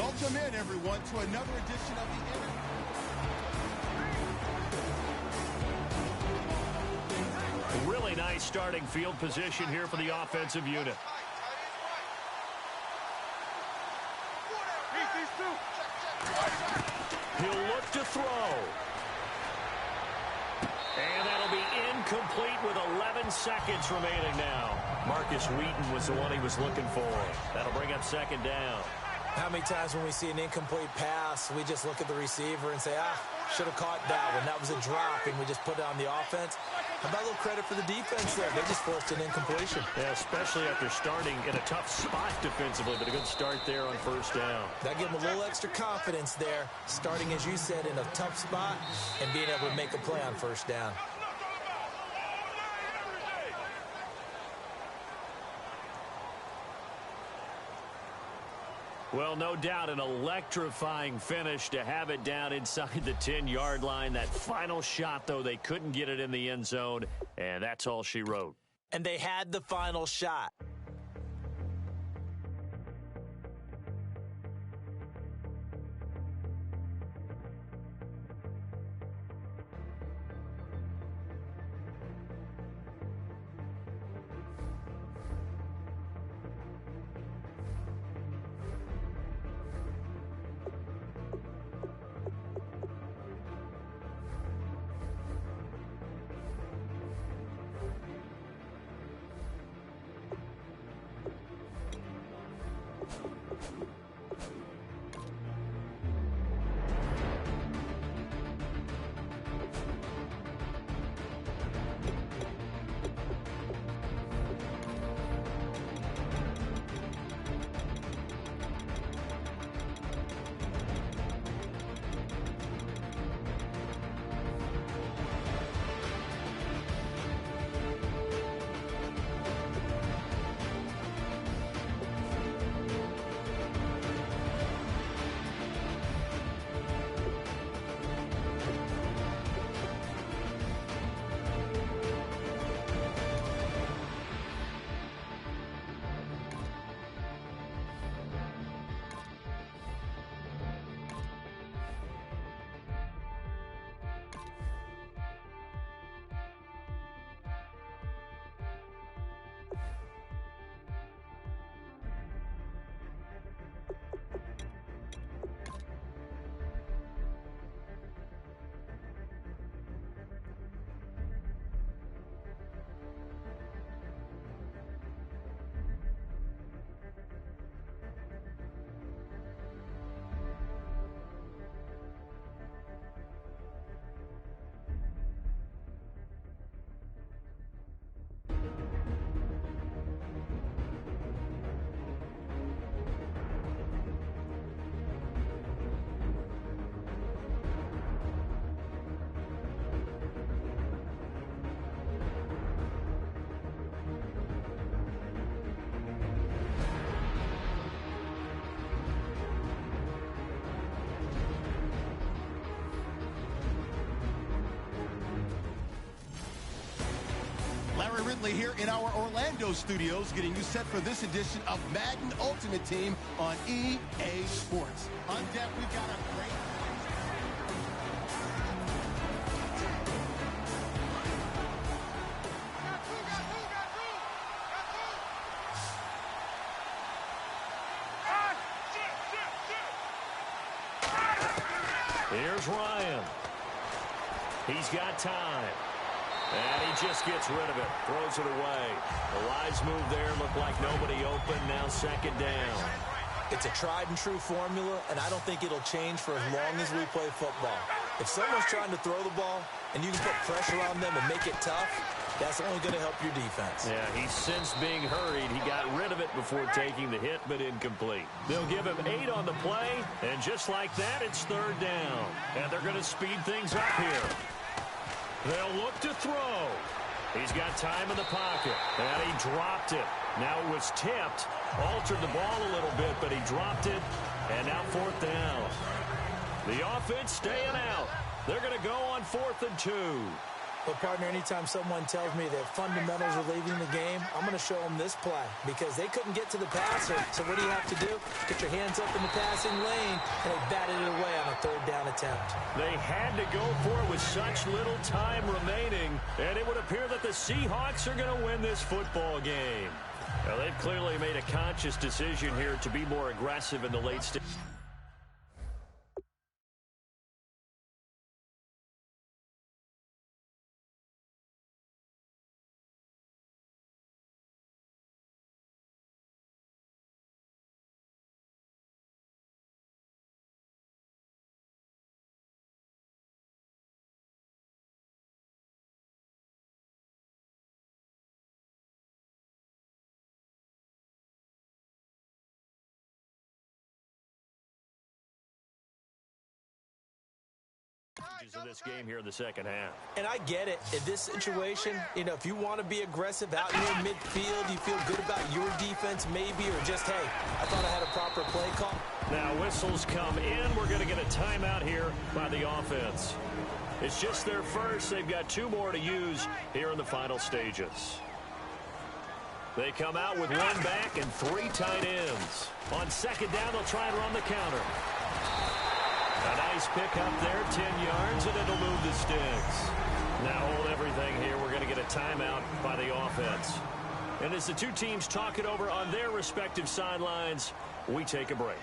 Welcome in, everyone, to another edition of the Really nice starting field position here for the offensive unit. He'll look to throw. And that'll be incomplete with 11 seconds remaining now. Marcus Wheaton was the one he was looking for. That'll bring up second down. How many times when we see an incomplete pass, we just look at the receiver and say, should have caught that one. That was a drop, and we just put it on the offense. How about a little credit for the defense there? They just forced an incompletion. Yeah, especially after starting in a tough spot defensively, but a good start there on first down. That gave them a little extra confidence there, starting, as you said, in a tough spot and being able to make a play on first down. Well, no doubt an electrifying finish to have it down inside the 10-yard line. That final shot, though, they couldn't get it in the end zone, and that's all she wrote. And they had the final shot. Ridley here in our Orlando studios, getting you set for this edition of Madden Ultimate Team on EA Sports. On deck, we've got a great... Here's Ryan. He's got time. And he just gets rid of it. Throws it away. The wise move there. Looked like nobody open. Now second down. It's a tried and true formula, and I don't think it'll change for as long as we play football. If someone's trying to throw the ball and you can put pressure on them and make it tough, that's only going to help your defense. Yeah, he's since being hurried. He got rid of it before taking the hit, but incomplete. They'll give him 8 on the play, and just like that, it's third down. And they're going to speed things up here. They'll look to throw. He's got time in the pocket, and he dropped it. Now it was tipped, altered the ball a little bit, but he dropped it, and now fourth down. The offense staying out. They're going to go on 4th and 2. But, partner, anytime someone tells me that fundamentals are leaving the game, I'm going to show them this play because they couldn't get to the passer. So what do you have to do? Get your hands up in the passing lane, and they batted it away on a third down attempt. They had to go for it with such little time remaining, and it would appear that the Seahawks are going to win this football game. Now, they've clearly made a conscious decision here to be more aggressive in the late stage. Of this game here in the second half. And I get it. In this situation, if you want to be aggressive out in your midfield, you feel good about your defense maybe, or just, hey, I thought I had a proper play call. Now whistles come in. We're going to get a timeout here by the offense. It's just their first. They've got 2 more to use here in the final stages. They come out with 1 back and 3 tight ends. On second down, they'll try and run the counter. A nice pick up there, 10 yards, and it'll move the sticks. Now hold everything here. We're going to get a timeout by the offense. And as the 2 teams talk it over on their respective sidelines, we take a break.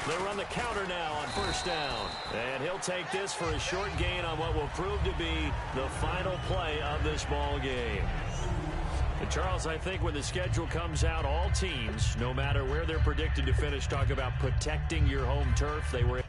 They run the counter now on first down. And he'll take this for a short gain on what will prove to be the final play of this ball game. And Charles, I think when the schedule comes out, all teams, no matter where they're predicted to finish, talk about protecting your home turf. They were...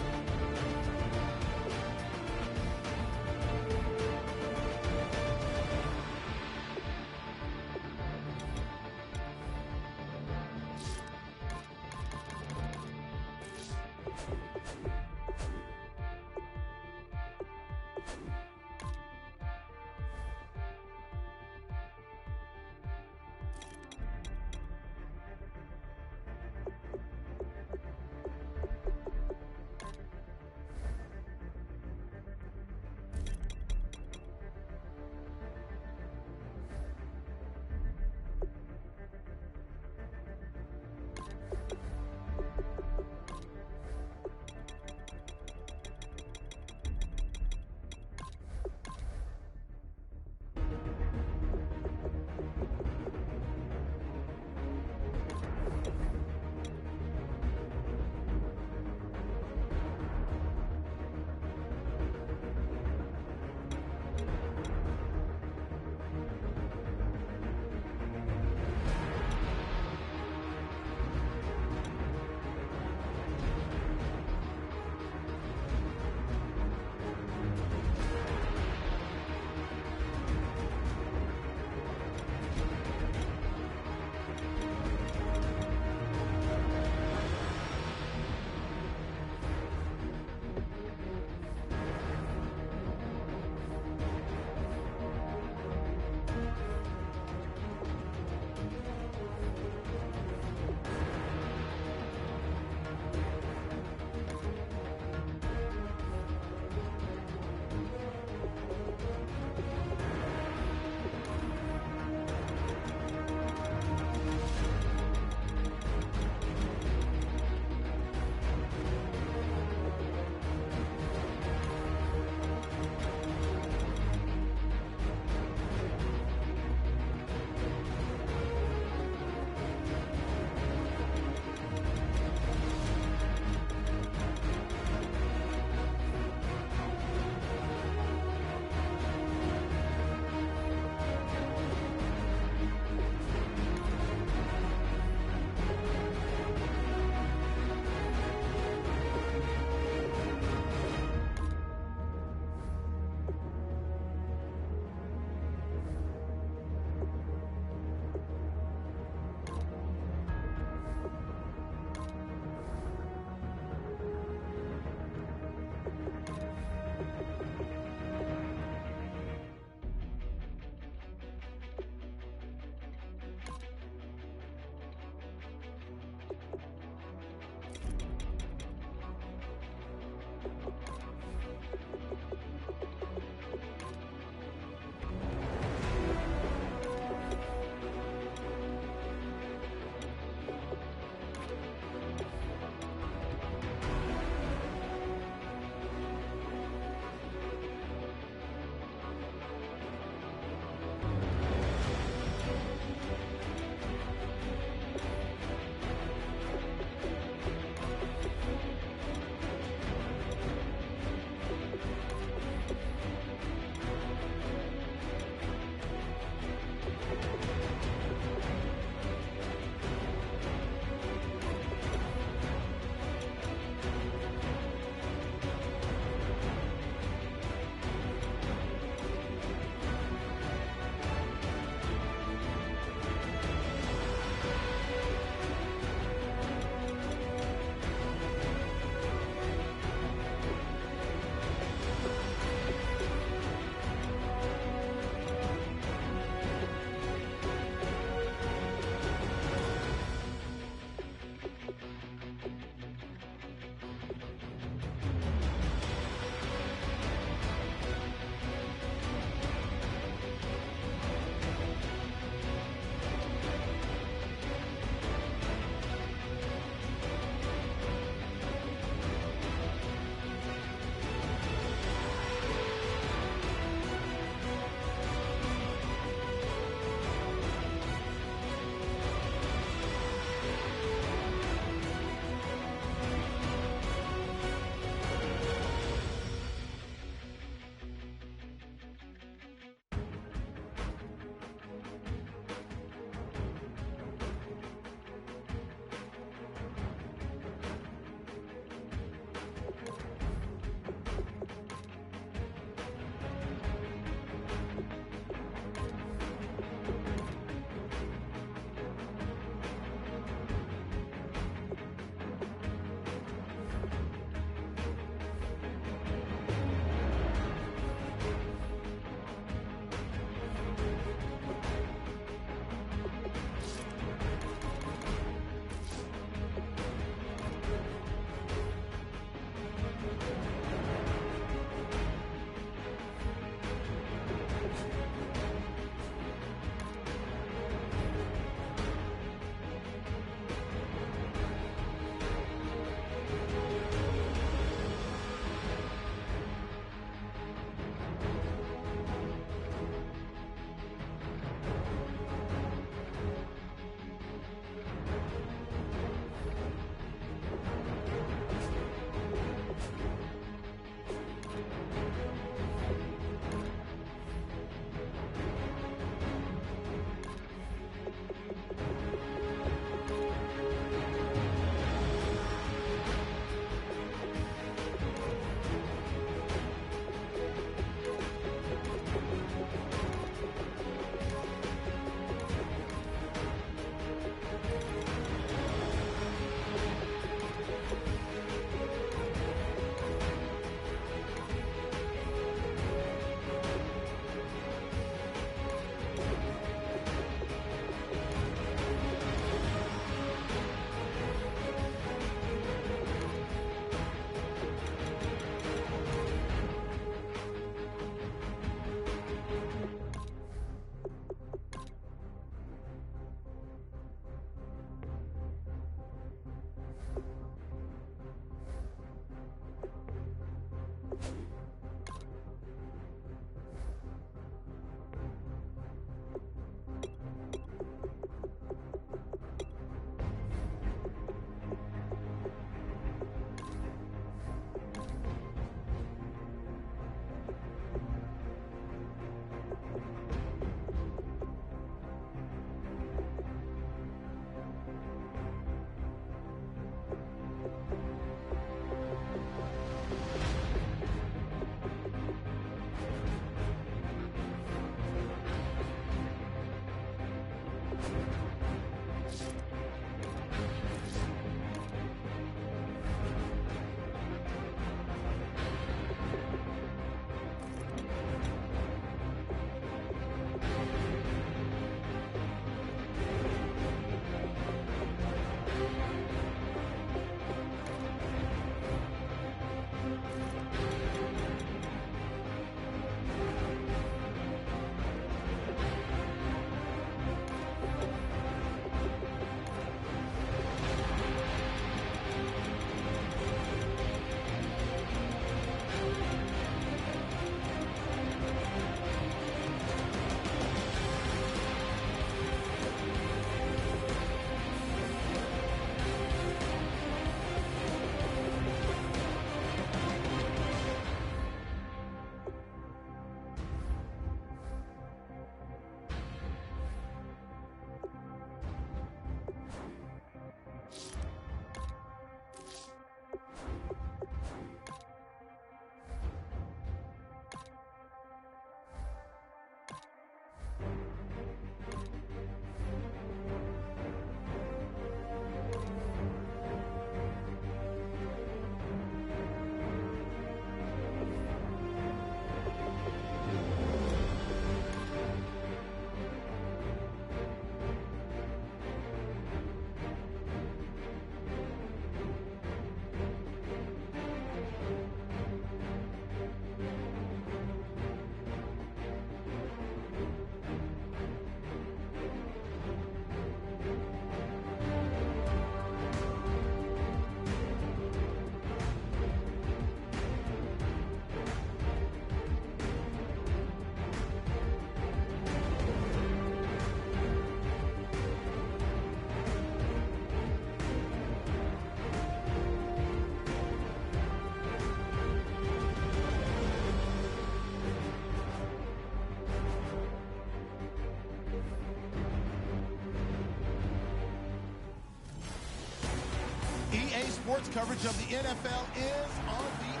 EA Sports coverage of the NFL is on the air.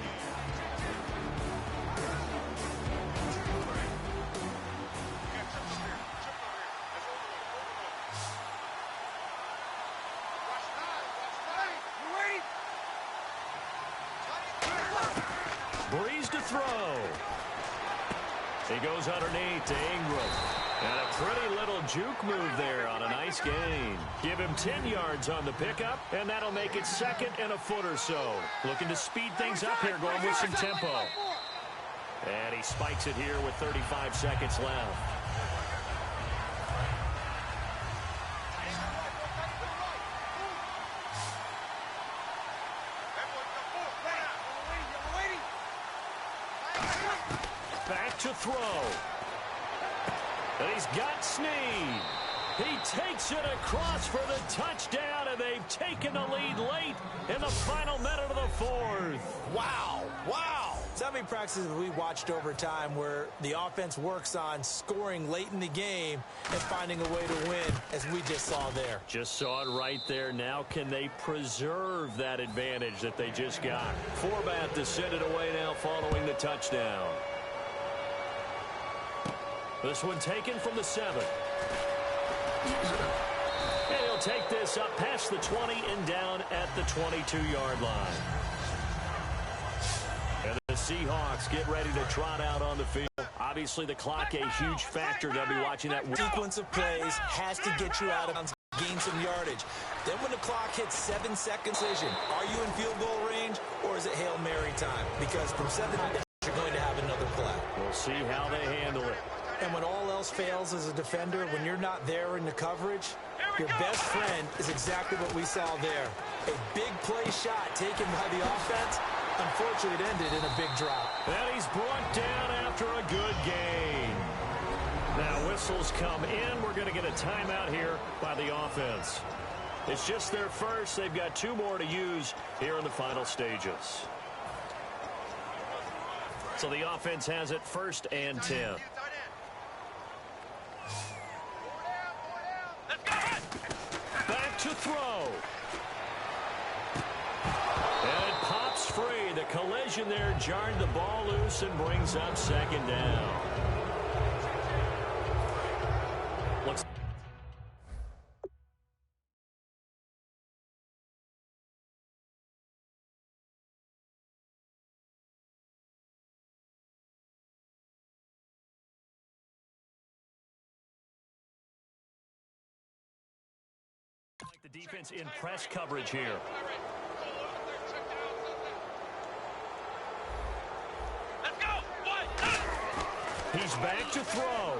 Breeze to throw. He goes underneath to Ingram. And a pretty little juke move there on a nice gain. Give him 10 yards on the pickup, and that'll make it second and a foot or so. Looking to speed things up here, going with some tempo. And he spikes it here with 35 seconds left. Back to throw. And he's got Snead. He takes it across for the touchdown, and they've taken the lead late in the final minute of the fourth. Wow. Wow. So how many practices have we watched over time where the offense works on scoring late in the game and finding a way to win, as we just saw there? Just saw it right there. Now can they preserve that advantage that they just got? Forbath to send it away now following the touchdown. This one taken from the 7. And he'll take this up past the 20 and down at the 22-yard line. And the Seahawks get ready to trot out on the field. Obviously, the clock a huge factor. They'll be watching that sequence of plays has to get you out of bounds, gain some yardage. Then when the clock hits 7 seconds, are you in field goal range, or is it Hail Mary time? Because from 7 seconds, you're going to have another play. We'll see how they handle it. And when all else fails as a defender, when you're not there in the coverage, your best friend is exactly what we saw there. A big play shot taken by the offense. Unfortunately, it ended in a big drop. And he's brought down after a good gain. Now whistles come in. We're going to get a timeout here by the offense. It's just their first. They've got 2 more to use here in the final stages. So the offense has it 1st and 10. Back to throw. And it pops free. The collision there jarred the ball loose and brings up 2nd down. The defense in press coverage here. Let's go. He's back to throw.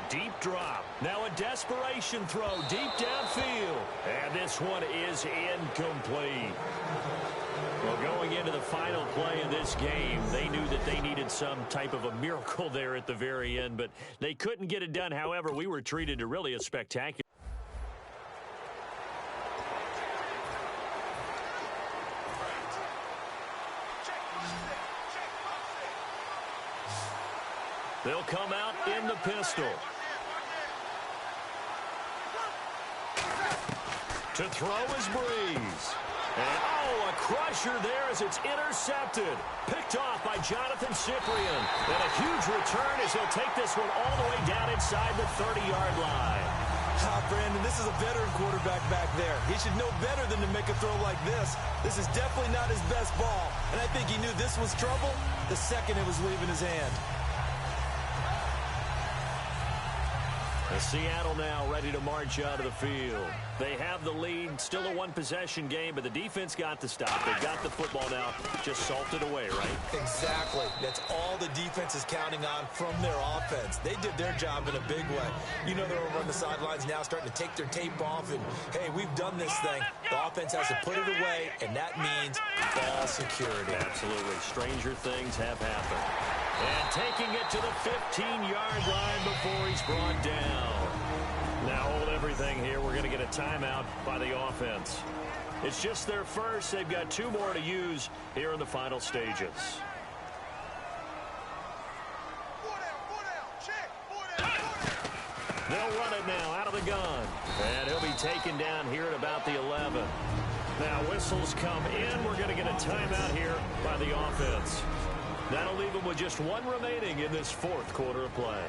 Deep drop. Now a desperation throw deep downfield. And this one is incomplete. Well, going into the final play of this game, they knew that they needed some type of a miracle there at the very end, but they couldn't get it done. However, we were treated to really a spectacular. They'll come out in the pistol. To throw is Breeze. And, a crusher there as it's intercepted. Picked off by Jonathan Cyprien. And a huge return as he'll take this one all the way down inside the 30-yard line. Brandon, this is a veteran quarterback back there. He should know better than to make a throw like this. This is definitely not his best ball. And I think he knew this was trouble the second it was leaving his hand. Seattle now ready to march out of the field. They have the lead, still a one-possession game, but the defense got the stop. They've got the football now, just salted away, right? Exactly. That's all the defense is counting on from their offense. They did their job in a big way. You know they're over on the sidelines now starting to take their tape off, and, hey, we've done this thing. The offense has to put it away, and that means ball security. Absolutely. Stranger things have happened. And taking it to the 15-yard line before he's brought down. Now hold everything here. We're going to get a timeout by the offense. It's just their first. They've got two more to use here in the final stages. They'll run it now out of the gun. And he'll be taken down here at about the 11. Now whistles come in. We're going to get a timeout here by the offense. That'll leave them with just one remaining in this fourth quarter of play.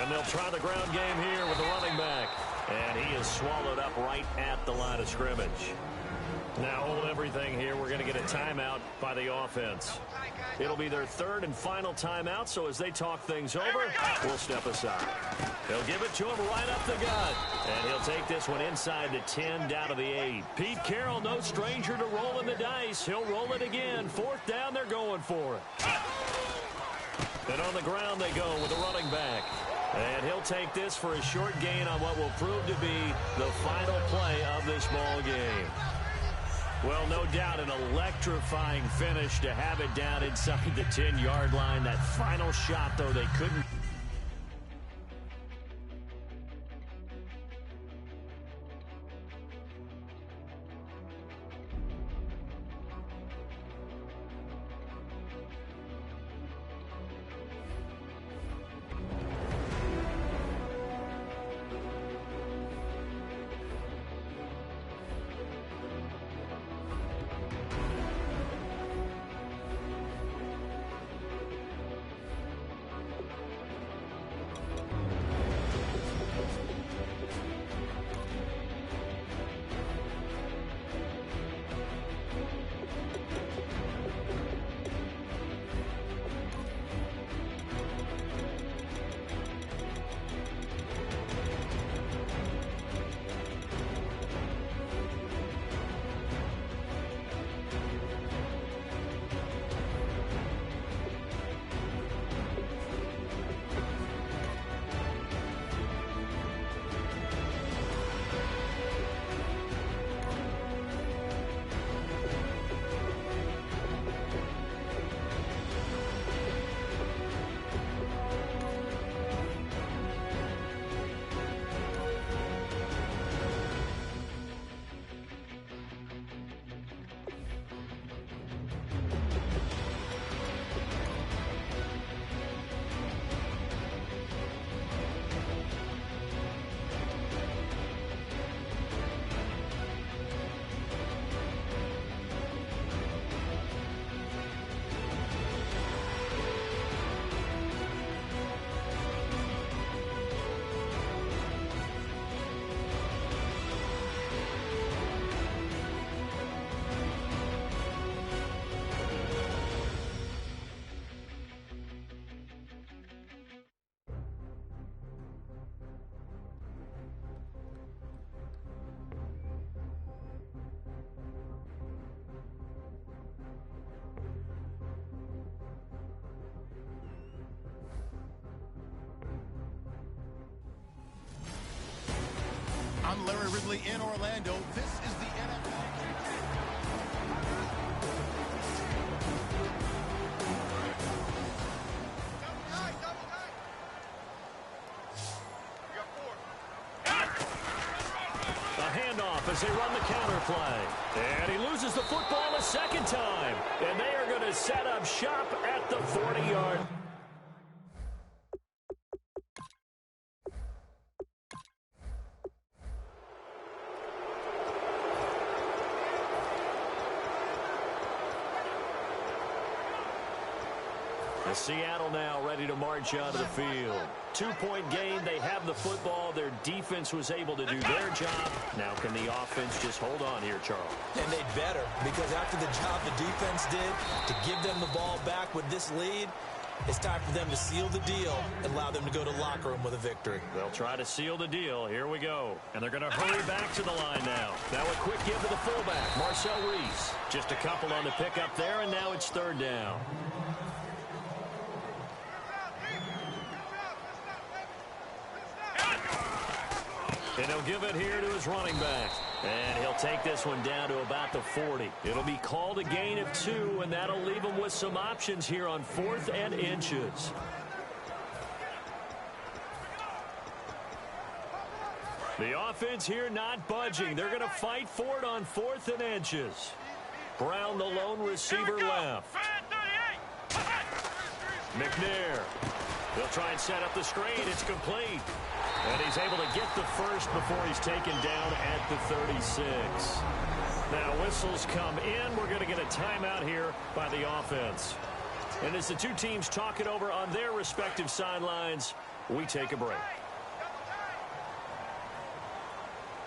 And they'll try the ground game here with the running back. And he is swallowed up right at the line of scrimmage. Now hold everything here. We're going to get a timeout by the offense. It'll be their third and final timeout, so as they talk things over, we'll step aside. They'll give it to him right up the gut. And he'll take this one inside the 10, down to the 8. Pete Carroll, no stranger to rolling the dice. He'll roll it again. Fourth down, they're going for it. And on the ground they go with the running back. And he'll take this for a short gain on what will prove to be the final play of this ball game. Well, no doubt an electrifying finish to have it down inside the 10-yard line. That final shot, though, they couldn't. I'm Larry Ridley in Orlando. This is the NFL. As they run the counter play. And he loses the football a second time. And they are going to set up shop at the 40-yard. Seattle now ready to march onto the field. 2-point game. They have the football. Their defense was able to do their job. Now can the offense just hold on here, Charles? And they'd better, because after the job the defense did to give them the ball back with this lead, it's time for them to seal the deal and allow them to go to the locker room with a victory. They'll try to seal the deal. Here we go. And they're going to hurry back to the line now. Now a quick give to the fullback, Marcel Reese. Just a couple on the pickup there, and now it's third down. And he'll give it here to his running back. And he'll take this one down to about the 40. It'll be called a gain of 2, and that'll leave him with some options here on 4th and inches. The offense here not budging. They're going to fight for it on 4th and inches. Brown, the lone receiver, left. McNair. They'll try and set up the screen. It's complete. And he's able to get the first before he's taken down at the 36. Now whistles come in. We're going to get a timeout here by the offense. And as the two teams talk it over on their respective sidelines, we take a break.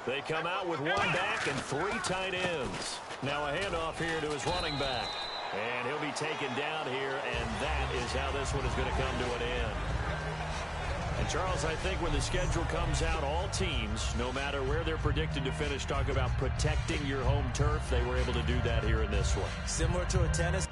They come out with 1 back and 3 tight ends. Now a handoff here to his running back. And he'll be taken down here, and that is how this one is going to come to an end. And, Charles, I think when the schedule comes out, all teams, no matter where they're predicted to finish, talk about protecting your home turf. They were able to do that here in this one. Similar to a tennis.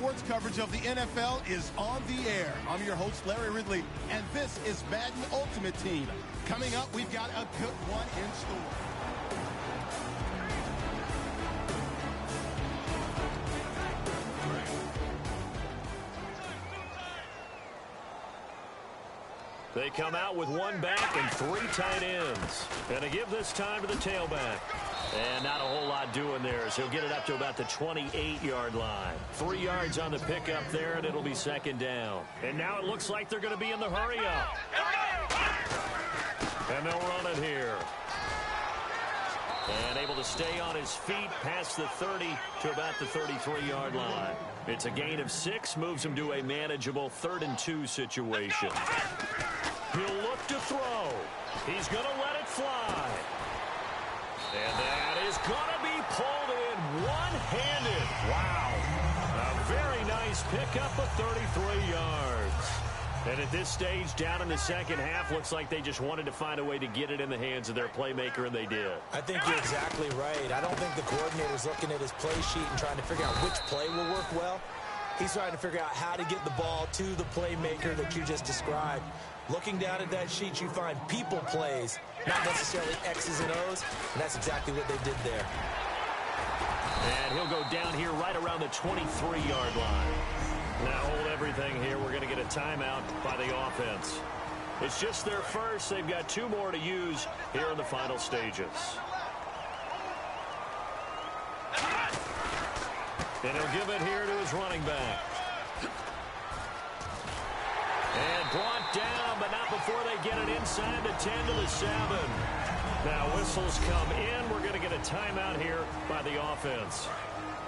sports coverage of the NFL is on the air. I'm your host, Larry Ridley, and this is Madden Ultimate Team. Coming up, we've got a good one in store. They come out with one back and three tight ends. And they give this time to the tailback. And not a whole lot doing there, as he'll get it up to about the 28-yard line. 3 yards on the pickup there, and it'll be second down. And now it looks like they're going to be in the hurry-up. And they'll run it here. And able to stay on his feet past the 30 to about the 33-yard line. It's a gain of 6, moves him to a manageable 3rd and 2 situation. He'll look to throw. He's going to let it fly. And that is going to be pulled in one-handed. Wow. A very nice pickup of 33 yards. And at this stage, down in the second half, looks like they just wanted to find a way to get it in the hands of their playmaker, and they did. I think you're exactly right. I don't think the coordinator's looking at his play sheet and trying to figure out which play will work well. He's trying to figure out how to get the ball to the playmaker that you just described. Looking down at that sheet, you find people plays, not necessarily X's and O's, and that's exactly what they did there. And he'll go down here right around the 23-yard line. Now hold everything here. We're going to get a timeout by the offense. It's just their first. They've got 2 more to use here in the final stages. And he'll give it here to his running back. And brought down, but not before they get it inside the 10 to the 7. Now whistles come in. We're going to get a timeout here by the offense.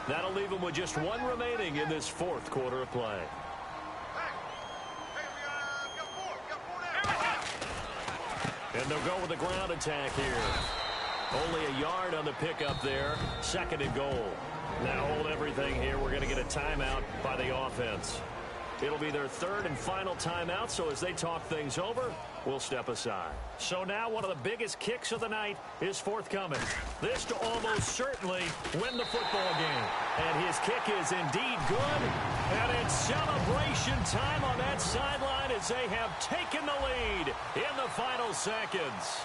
That'll leave them with just 1 remaining in this 4th quarter of play. And they'll go with the ground attack here. Only a yard on the pickup there. 2nd and goal. Now hold everything here. We're going to get a timeout by the offense. It'll be their 3rd and final timeout, so as they talk things over, we'll step aside. So now one of the biggest kicks of the night is forthcoming. This to almost certainly win the football game. And his kick is indeed good. And it's celebration time on that sideline as they have taken the lead in the final seconds.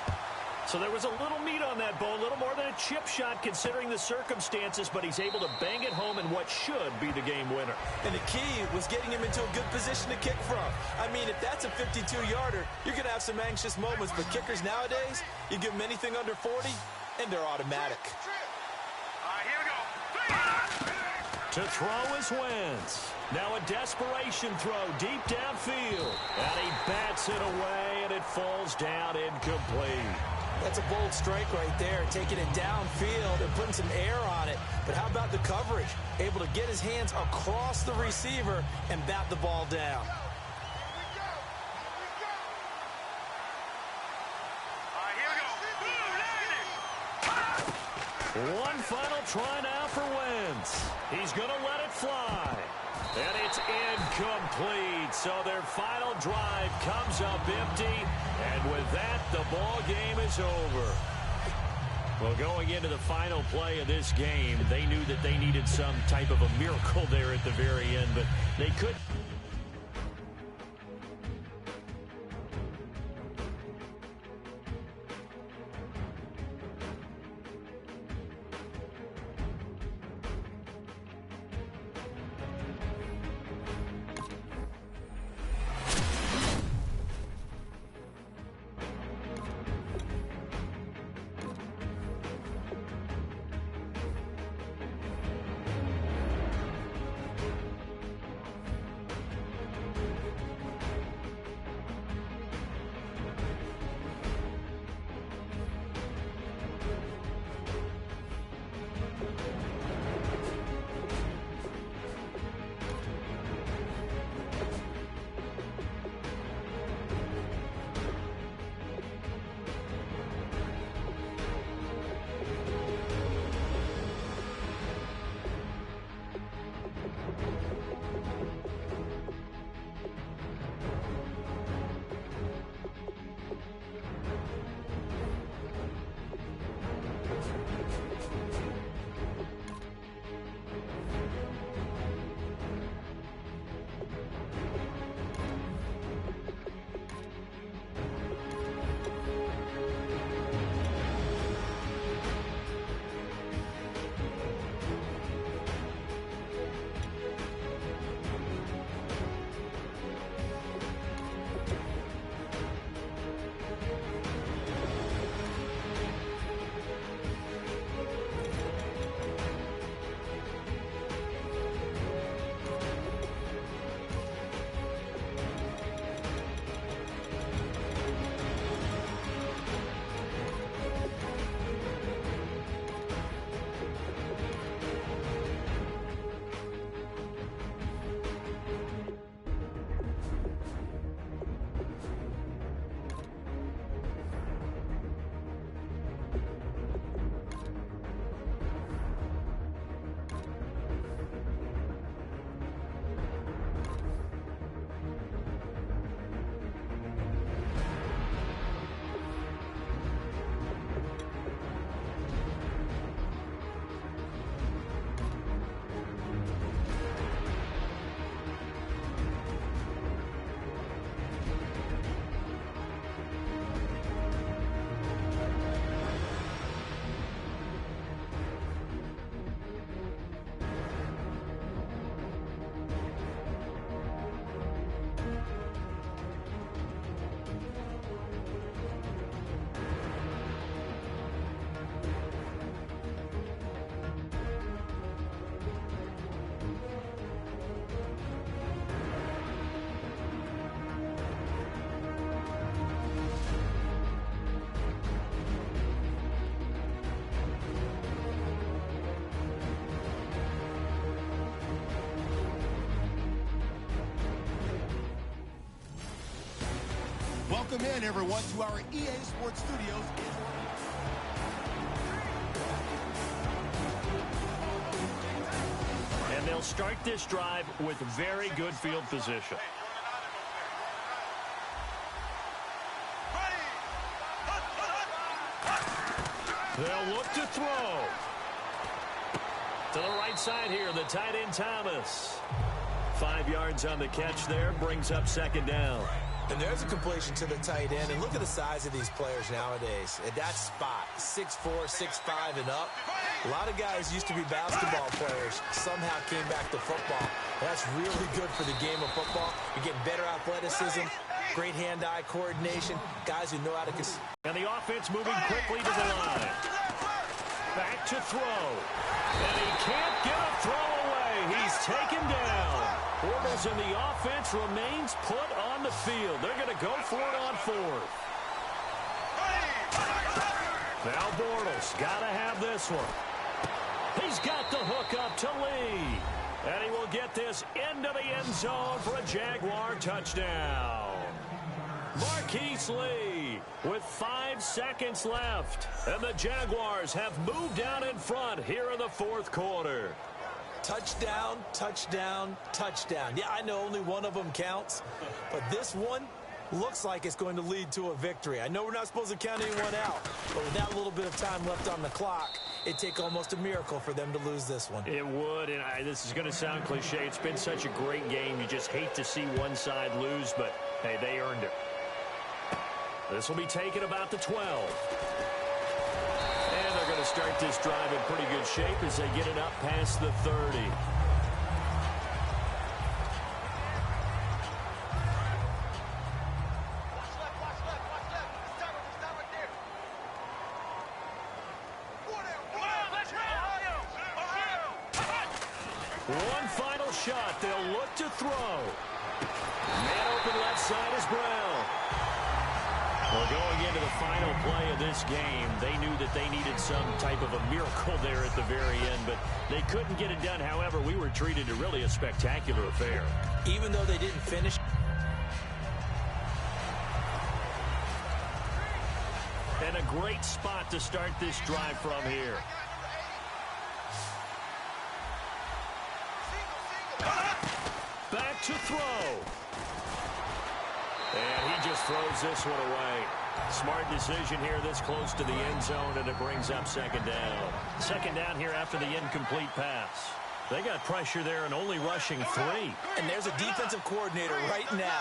So there was a little meat on that bone, a little more than a chip shot considering the circumstances, but he's able to bang it home in what should be the game winner. And the key was getting him into a good position to kick from. I mean, if that's a 52-yarder, you're going to have some anxious moments, but kickers nowadays, you give them anything under 40, and they're automatic. Here we go. To throw is Wentz. Now a desperation throw deep downfield. And he bats it away, and it falls down incomplete. That's a bold strike right there, taking it downfield and putting some air on it. But how about the coverage? Able to get his hands across the receiver and bat the ball down. One final try now for Wentz. He's going to let it fly. And it's incomplete. So their final drive comes up empty. And with that, the ball game is over. Well, going into the final play of this game, they knew that they needed some type of a miracle there at the very end, but they couldn't. Welcome in, everyone, to our EA Sports Studios. And they'll start this drive with very good field position. They'll look to throw. To the right side here, the tight end Thomas. 5 yards on the catch there, brings up second down. And there's a completion to the tight end. And look at the size of these players nowadays. At that spot, 6'4", 6'5", and up. A lot of guys used to be basketball players, somehow came back to football. That's really good for the game of football. You're getting better athleticism, great hand-eye coordination, guys who know how to... And the offense moving quickly to the line. Back to throw. And he can't get a throw away. He's taken down. Bortles and the offense remains put on the field. They're going to go for it on fourth. Now Bortles got to have this one. He's got the hook up to Lee. And he will get this into the end zone for a Jaguar touchdown. Marquise Lee with 5 seconds left. And the Jaguars have moved out in front here in the fourth quarter. Touchdown, touchdown, touchdown. Yeah, I know only one of them counts, but this one looks like it's going to lead to a victory. I know we're not supposed to count anyone out, but with that little bit of time left on the clock, it'd take almost a miracle for them to lose this one. It would, and this is going to sound cliche. It's been such a great game. You just hate to see one side lose, but, hey, they earned it. This will be taken about the 12. And they're going to start this drive in pretty good shape as they get it up past the 30. One final shot. They'll look to throw. Man open left side is Brown. Well, going into the final play of this game, they knew that they needed some type of a miracle there at the very end, but they couldn't get it done. However, we were treated to really a spectacular affair. Even though they didn't finish. And a great spot to start this drive from here. Back to throw. And he just throws this one away. Smart decision here this close to the end zone, and it brings up second down. Second down here after the incomplete pass. They got pressure there and only rushing 3. And there's a defensive coordinator right now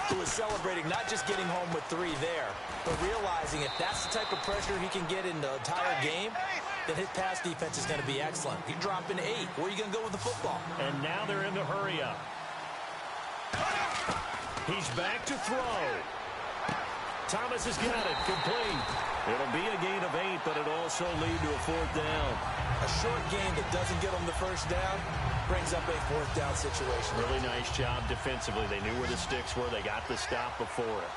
who is celebrating not just getting home with 3 there, but realizing if that's the type of pressure he can get in the entire game, then his pass defense is going to be excellent. He's dropping 8. Where are you going to go with the football? And now they're in the hurry up. He's back to throw. Thomas has got it complete. It'll be a gain of 8, but it'll also lead to a 4th down. A short game that doesn't get them the first down brings up a 4th down situation. Really nice job defensively. They knew where the sticks were. They got the stop before it.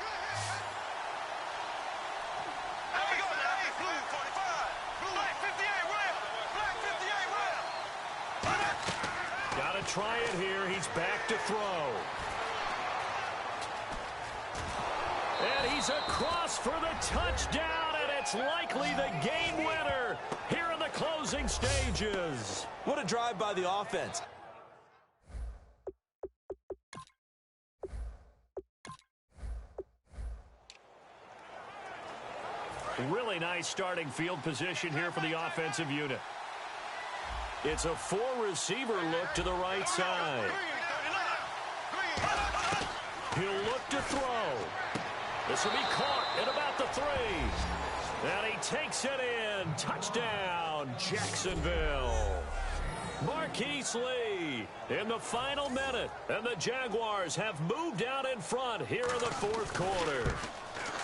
Got to try it here. He's back to throw. And he's across for the touchdown, and it's likely the game winner here in the closing stages. What a drive by the offense. Really nice starting field position here for the offensive unit. It's a 4-receiver look to the right side. He'll look to throw. This will be caught at about the 3. And he takes it in. Touchdown, Jacksonville. Marquise Lee in the final minute. And the Jaguars have moved out in front here in the fourth quarter.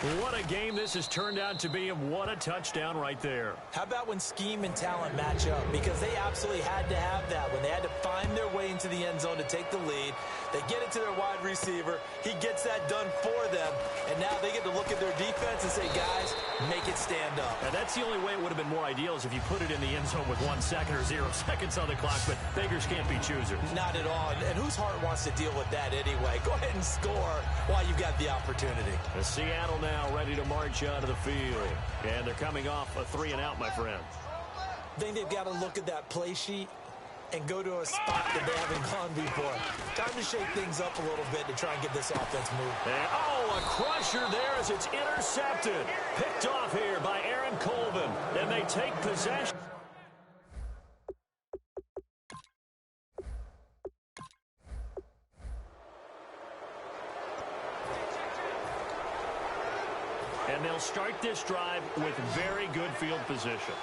What a game this has turned out to be, and what a touchdown right there. How about when scheme and talent match up? Because they absolutely had to have that when they had to find their way into the end zone to take the lead. They get it to their wide receiver. He gets that done for them, and now they get to look at their defense and say, guys, make it stand up. And that's the only way it would have been more ideal is if you put it in the end zone with 1 second or 0 seconds on the clock, but beggars can't be choosers. Not at all. And whose heart wants to deal with that anyway? Go ahead and score while you've got the opportunity. The Seattle now ready to march onto the field. And they're coming off a 3-and-out, my friend. I think they've got to look at that play sheet and go to a spot that they haven't gone before. Time to shake things up a little bit to try and get this offense moving. And, a crusher there as it's intercepted. Picked off here by Aaron Colvin. And they take possession. And they'll start this drive with very good field position.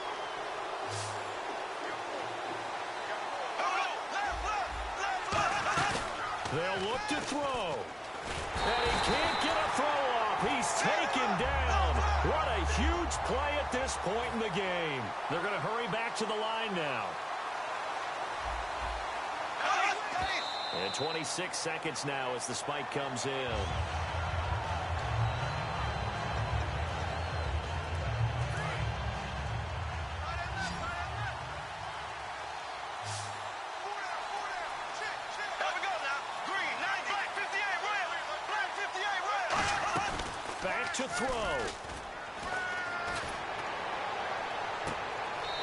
They'll look to throw. And he can't get a throw off. He's taken down. What a huge play at this point in the game. They're going to hurry back to the line now. And 26 seconds now as the spike comes in. To throw.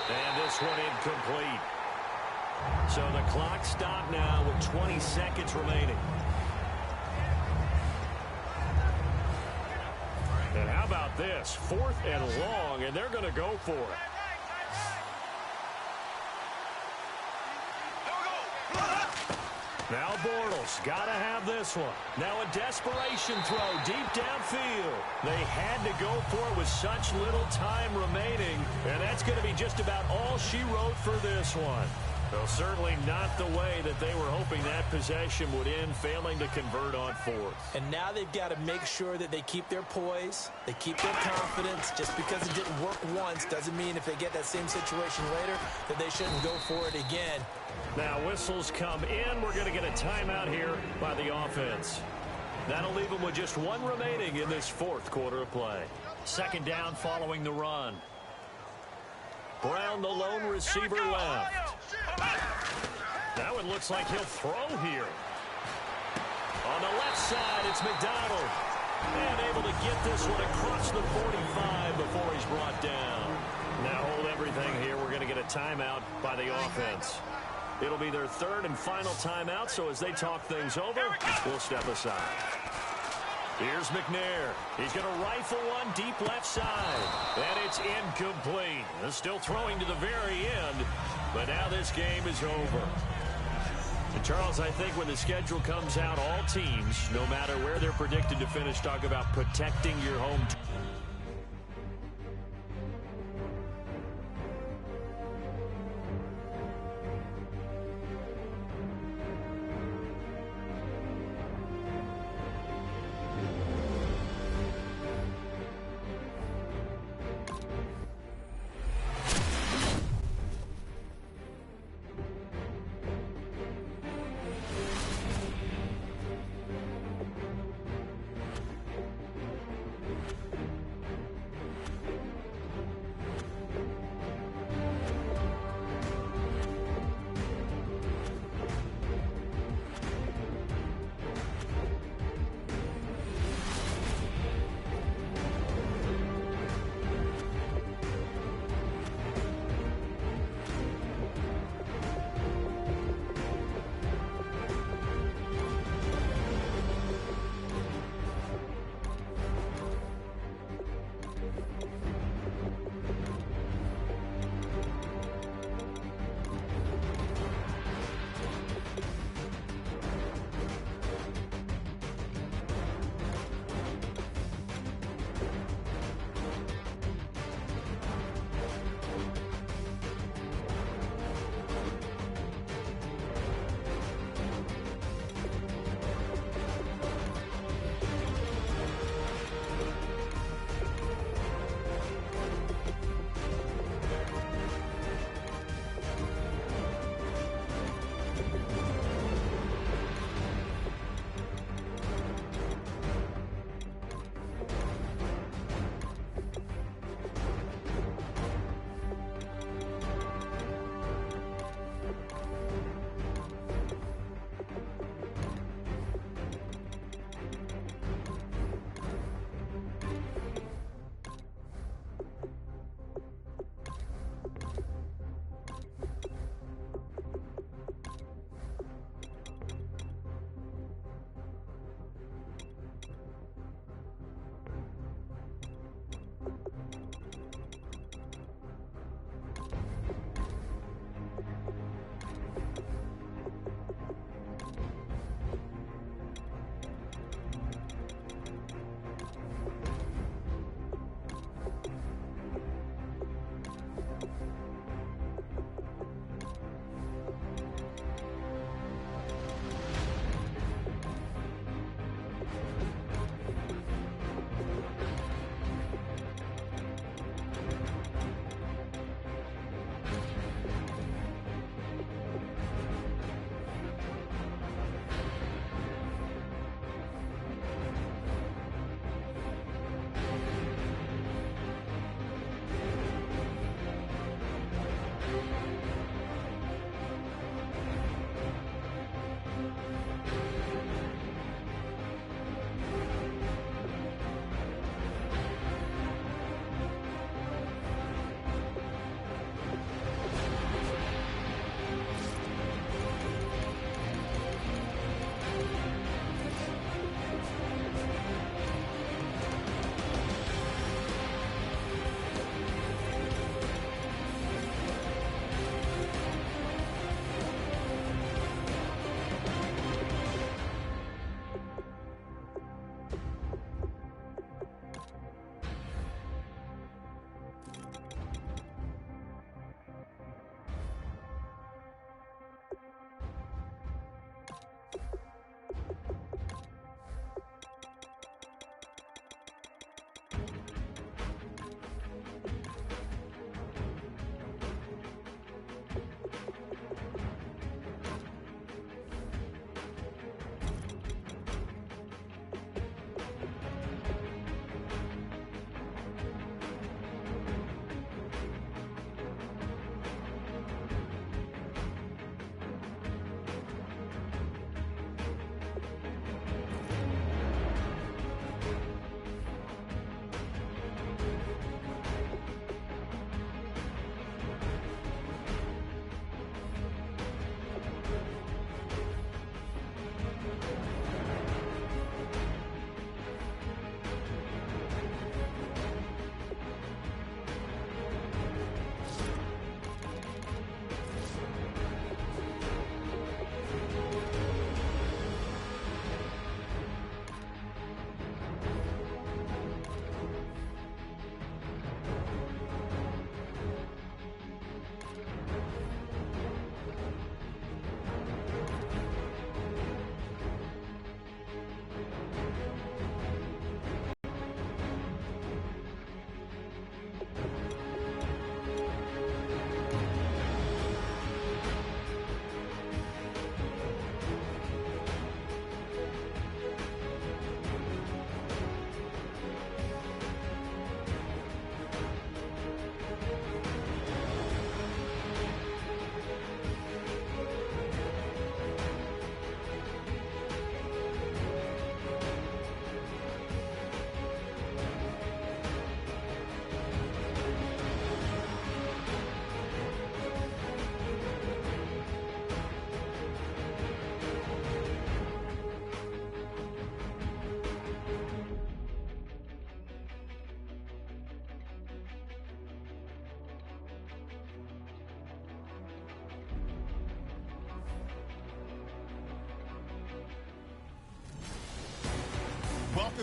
And this one incomplete. So the clock stopped now with 20 seconds remaining. And how about this? 4th and long, and they're going to go for it. Now Bortles got to have this one. Now a desperation throw deep downfield. They had to go for it with such little time remaining, and that's going to be just about all she wrote for this one. Well, certainly not the way that they were hoping that possession would end, failing to convert on 4th. And now they've got to make sure that they keep their poise, they keep their confidence. Just because it didn't work once doesn't mean if they get that same situation later that they shouldn't go for it again. Now whistles come in. We're going to get a timeout here by the offense. That'll leave them with just 1 remaining in this 4th quarter of play. 2nd down following the run. Brown, the lone receiver left. Now it looks like he'll throw here. On the left side, it's McDonald. And able to get this one across the 45 before he's brought down. Now hold everything here. We're going to get a timeout by the offense. It'll be their 3rd and final timeout, so as they talk things over, we'll step aside. Here's McNair. He's going to rifle one deep left side. And it's incomplete. They're still throwing to the very end, but now this game is over. And Charles, I think when the schedule comes out, all teams, no matter where they're predicted to finish, talk about protecting your home team.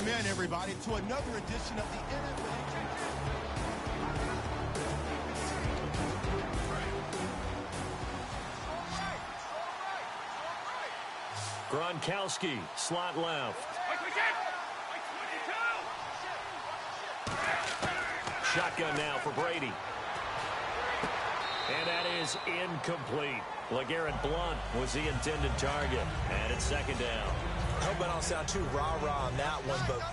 Welcome in, everybody, to another edition of the NFL. Gronkowski, slot left. Shotgun now for Brady. And that is incomplete. LeGarrette Blount was the intended target. And it's second down. I hope I don't sound too rah-rah on that one, but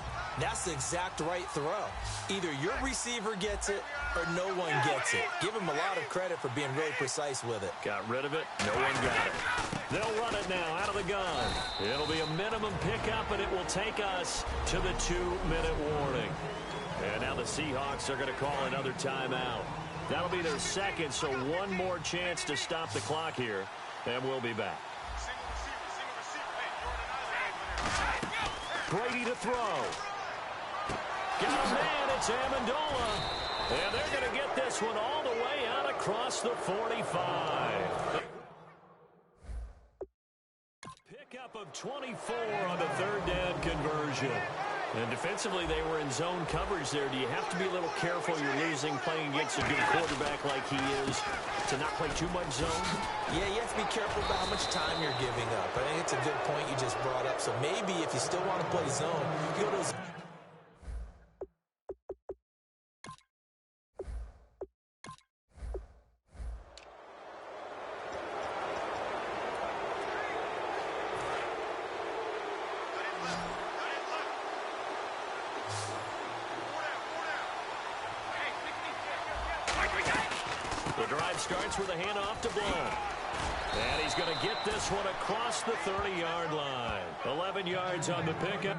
that's the exact right throw. Either your receiver gets it or no one gets it. Give him a lot of credit for being really precise with it. Got rid of it. No one got it. They'll run it now out of the gun. It'll be a minimum pickup, and it will take us to the 2-minute warning. And now the Seahawks are going to call another timeout. That'll be their second, so one more chance to stop the clock here, and we'll be back. Brady to throw. Got a man, it's Amendola. And they're going to get this one all the way out across the 45. Pickup of 24 on the third down conversion. And defensively, they were in zone coverage there. Do you have to be a little careful you're losing playing against a good quarterback like he is to not play too much zone? Yeah, you have to be careful about how much time you're giving up. I think it's a good point you just brought up. So maybe if you still want to play zone, you go to those. The drive starts with a handoff to Blount. And he's going to get this one across the 30-yard line. 11 yards on the pickup.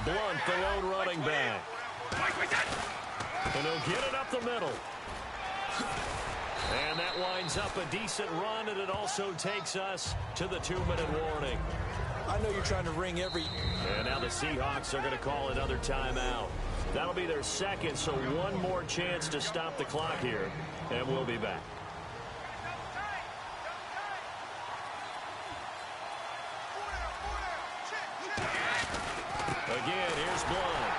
Blount, the lone running back. And he'll get it up the middle. And that winds up a decent run, and it also takes us to the 2-minute warning. I know you're trying to ring every. And now the Seahawks are going to call another timeout. That'll be their second, so one more chance to stop the clock here, and we'll be back. Again, here's Blount.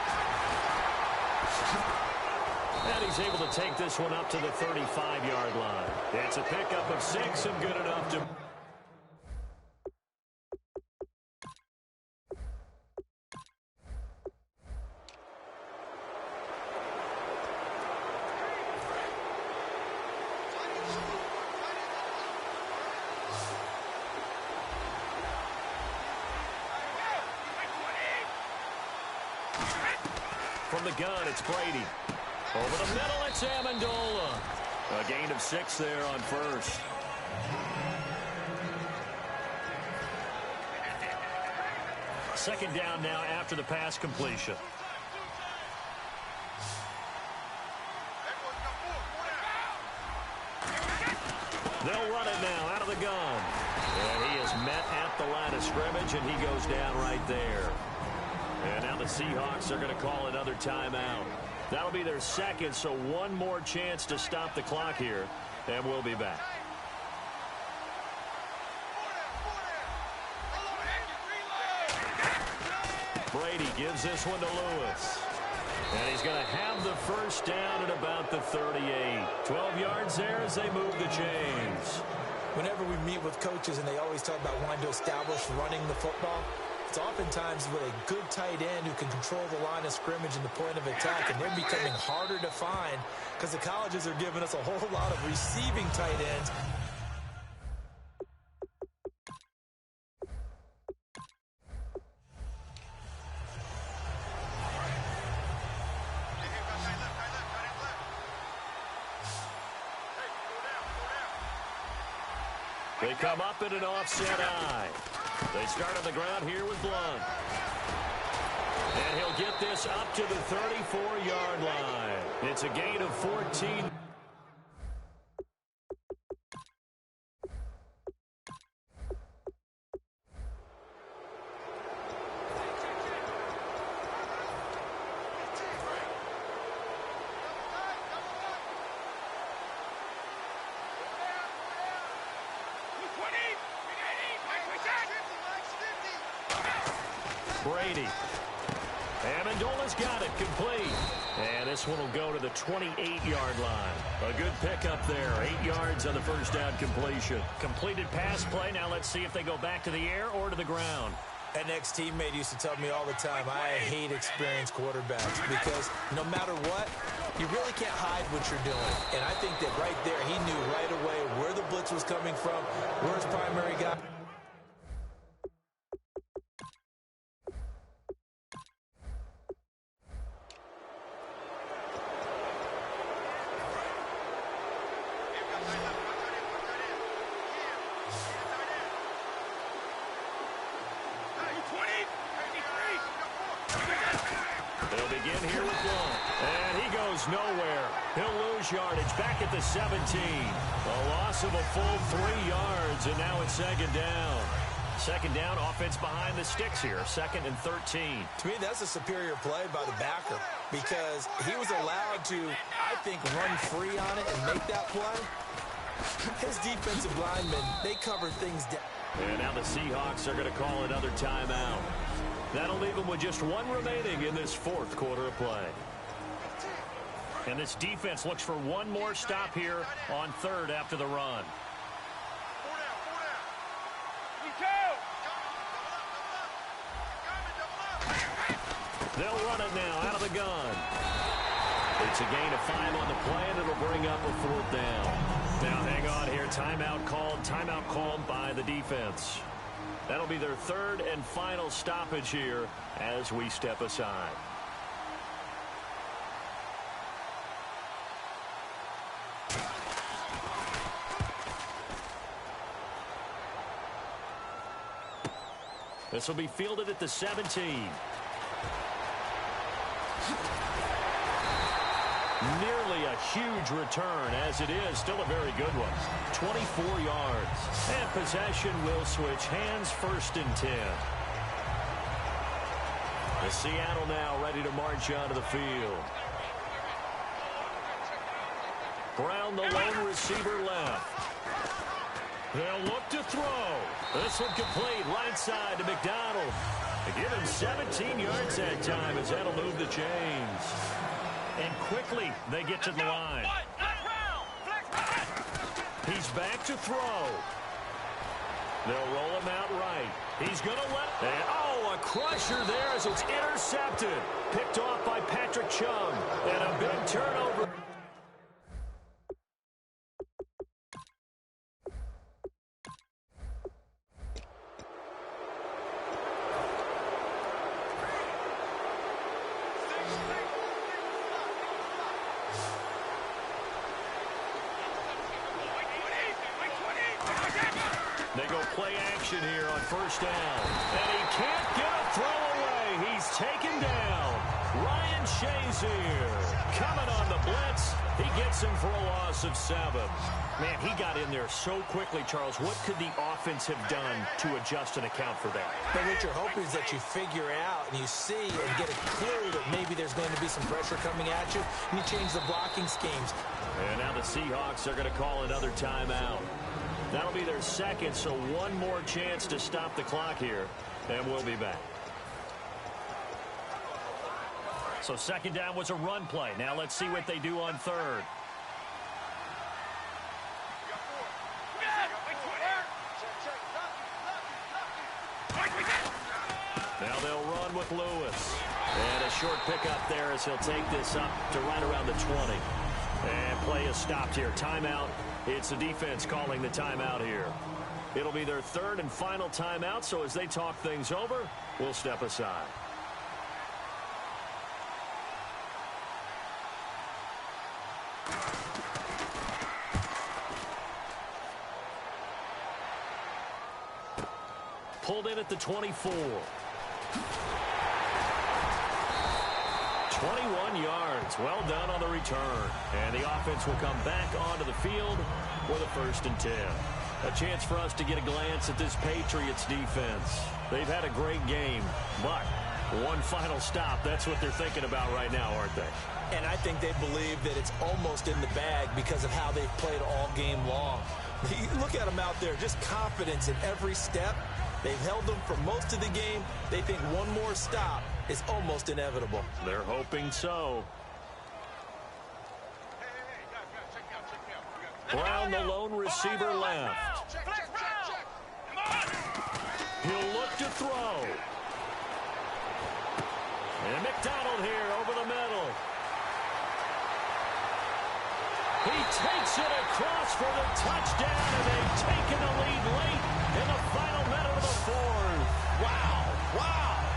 And he's able to take this one up to the 35-yard line. It's a pickup of 6 and good enough to... From the gun, it's Brady. Over the middle, it's Amendola. A gain of 6 there on first. Second down now after the pass completion. They'll run it now out of the gun. And he is met at the line of scrimmage, and he goes down right there. And now the Seahawks are going to call another timeout. That'll be their second, so one more chance to stop the clock here, and we'll be back. Brady gives this one to Lewis. And he's going to have the first down at about the 38. 12 yards there as they move the chains. Whenever we meet with coaches and they always talk about wanting to establish running the football, it's oftentimes with a good tight end who can control the line of scrimmage and the point of attack, and they're becoming harder to find because the colleges are giving us a whole lot of receiving tight ends. They come up in an offset eye. They start on the ground here with Blount. And he'll get this up to the 34-yard line. It's a gain of 14. Brady. Amendola's got it complete. And this one will go to the 28-yard line. A good pickup there. 8 yards on the first down completion. Completed pass play. Now let's see if they go back to the air or to the ground. An ex-teammate used to tell me all the time, I hate experienced quarterbacks because no matter what, you really can't hide what you're doing. And I think that right there, he knew right away where the blitz was coming from, where his primary guy. They'll begin here with one. And he goes nowhere. He'll lose yardage back at the 17. A loss of a full 3 yards, and now it's second down. Second down, offense behind the sticks here. 2nd and 13. To me, that's a superior play by the backer because he was allowed to, I think, run free on it and make that play. His defensive linemen, they cover things down. And now the Seahawks are going to call another timeout. That'll leave them with just one remaining in this 4th quarter of play. And this defense looks for one more stop here on 3rd after the run. They'll run it now out of the gun. It's a gain of 5 on the play, and it'll bring up a 4th down. Now hang on here. Timeout called by the defense. That'll be their 3rd and final stoppage here as we step aside. This will be fielded at the 17. Nearly a huge return, as it is still a very good one. 24 yards. And possession will switch hands, 1st and 10. The Seattle now ready to march onto the field. Brown, the lone receiver, left. They'll look to throw. This one complete right side to McDonald. They give him 17 yards that time as that'll move the chains. And quickly they get to the line. He's back to throw. They'll roll him out right. He's going to let... And, oh, a crusher there as it's intercepted. Picked off by Patrick Chung. And a big turnover. They go play action here on 1st down. And he can't get a throw away. He's taken down. Ryan Shazier coming on the blitz. He gets him for a loss of 7. Man, he got in there so quickly, Charles. What could the offense have done to adjust and account for that? But what you're hoping is that you figure out and you see and get a clue that maybe there's going to be some pressure coming at you, and you change the blocking schemes. And now the Seahawks are going to call another timeout. That'll be their 2nd, so one more chance to stop the clock here, and we'll be back. So 2nd down was a run play. Now let's see what they do on 3rd. Now they'll run with Lewis. And a short pickup there as he'll take this up to right around the 20. And play is stopped here. Timeout. It's the defense calling the timeout here. It'll be their 3rd and final timeout, so as they talk things over, we'll step aside. Pulled in at the 24. 21 yards. Well done on the return. And the offense will come back onto the field with a 1st and 10. A chance for us to get a glance at this Patriots defense. They've had a great game, but one final stop, that's what they're thinking about right now, aren't they? And I think they believe that it's almost in the bag because of how they've played all game long. Look at them out there, just confidence in every step. They've held them for most of the game. They think one more stop is almost inevitable. They're hoping so. Brown, the lone receiver left. He'll look to throw. And McDonald here over the middle. He takes it across for the touchdown, and they've taken the lead late in the final minute of the fourth. Wow.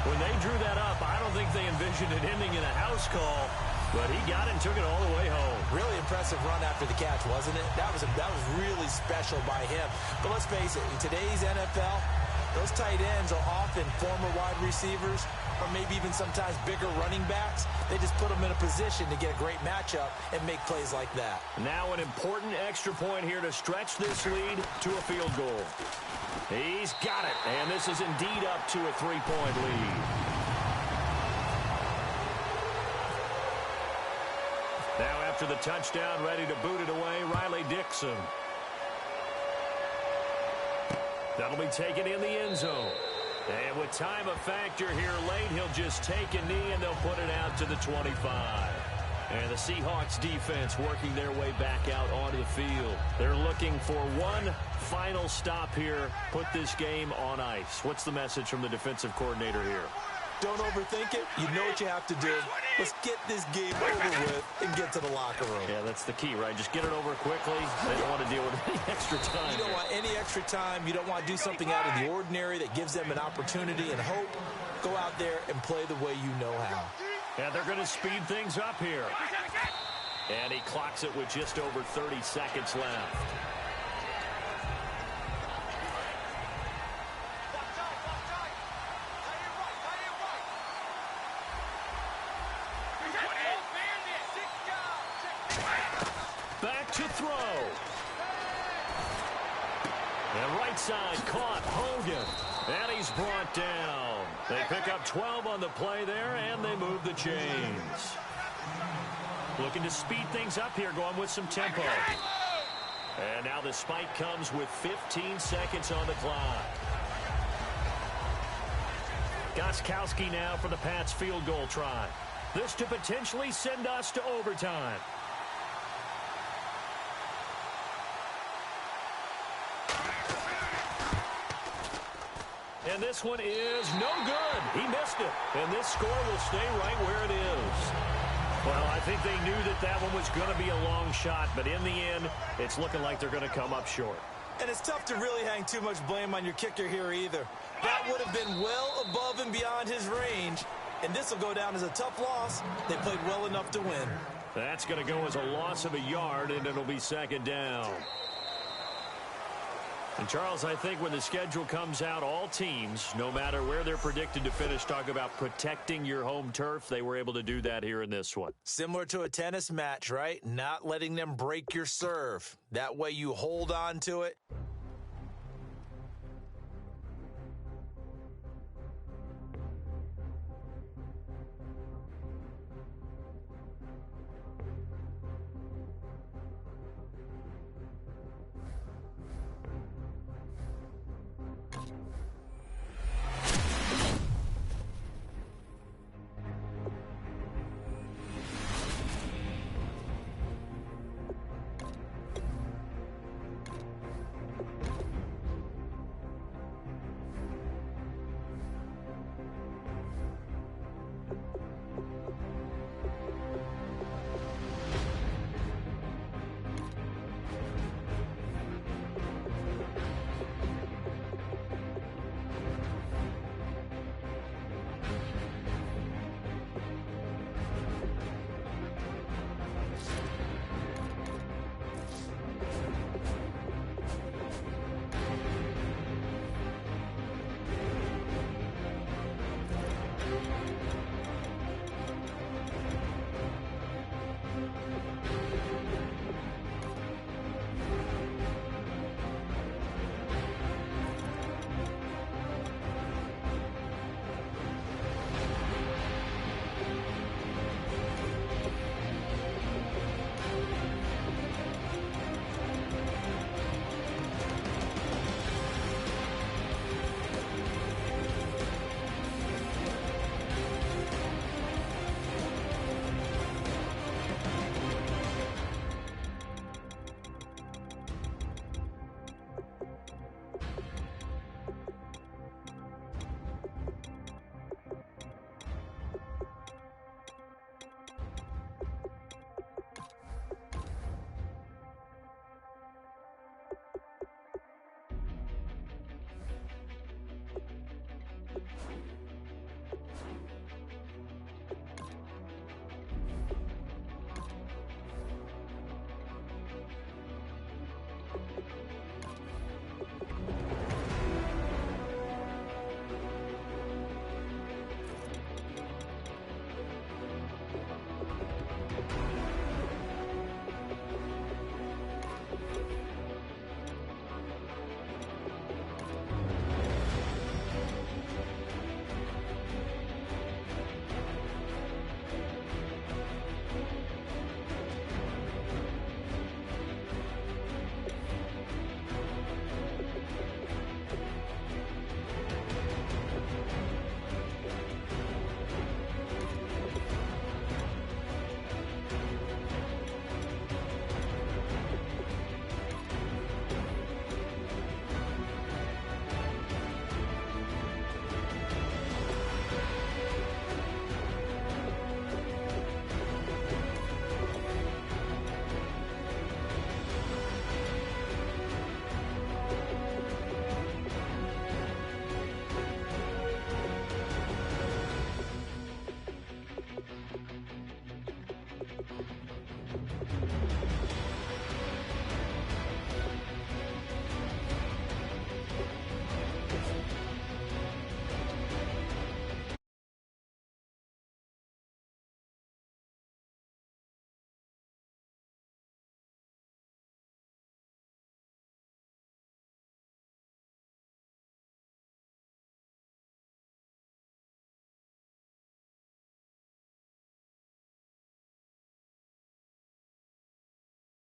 When they drew that up, I don't think they envisioned it ending in a house call, but he got it and took it all the way home. Really impressive run after the catch, wasn't it? That was really special by him. But let's face it, in today's NFL, those tight ends are often former wide receivers or maybe even sometimes bigger running backs. They just put them in a position to get a great matchup and make plays like that. Now an important extra point here to stretch this lead to a field goal. He's got it, and this is indeed up to a 3-point lead. Now after the touchdown, ready to boot it away, Riley Dixon. That'll be taken in the end zone. And with time a factor here late, he'll just take a knee and they'll put it out to the 25. And the Seahawks defense working their way back out onto the field. They're looking for one final stop here, put this game on ice. What's the message from the defensive coordinator here? Don't overthink it. You know what you have to do. Let's get this game over with and get to the locker room. Yeah, that's the key, right? Just get it over quickly. They don't want to deal with any extra time. You don't want any extra time. You don't want to do something out of the ordinary that gives them an opportunity and hope. Go out there and play the way you know how. And they're going to speed things up here. And he clocks it with just over 30 seconds left. Back to throw. And right side caught Hogan. And he's brought down. They pick up 12 on the play there, and they move the chains. Looking to speed things up here, going with some tempo. And now the spike comes with 15 seconds on the clock. Gostkowski now for the Pats field goal try. This to potentially send us to overtime. And this one is no good. He missed it. And this score will stay right where it is. Well, I think they knew that that one was going to be a long shot, but in the end, it's looking like they're going to come up short. And it's tough to really hang too much blame on your kicker here either. That would have been well above and beyond his range, and this will go down as a tough loss. They played well enough to win. That's going to go as a loss of a yard, and it'll be second down. And, Charles, I think when the schedule comes out, all teams, no matter where they're predicted to finish, talk about protecting your home turf. They were able to do that here in this one. Similar to a tennis match, right? Not letting them break your serve. That way you hold on to it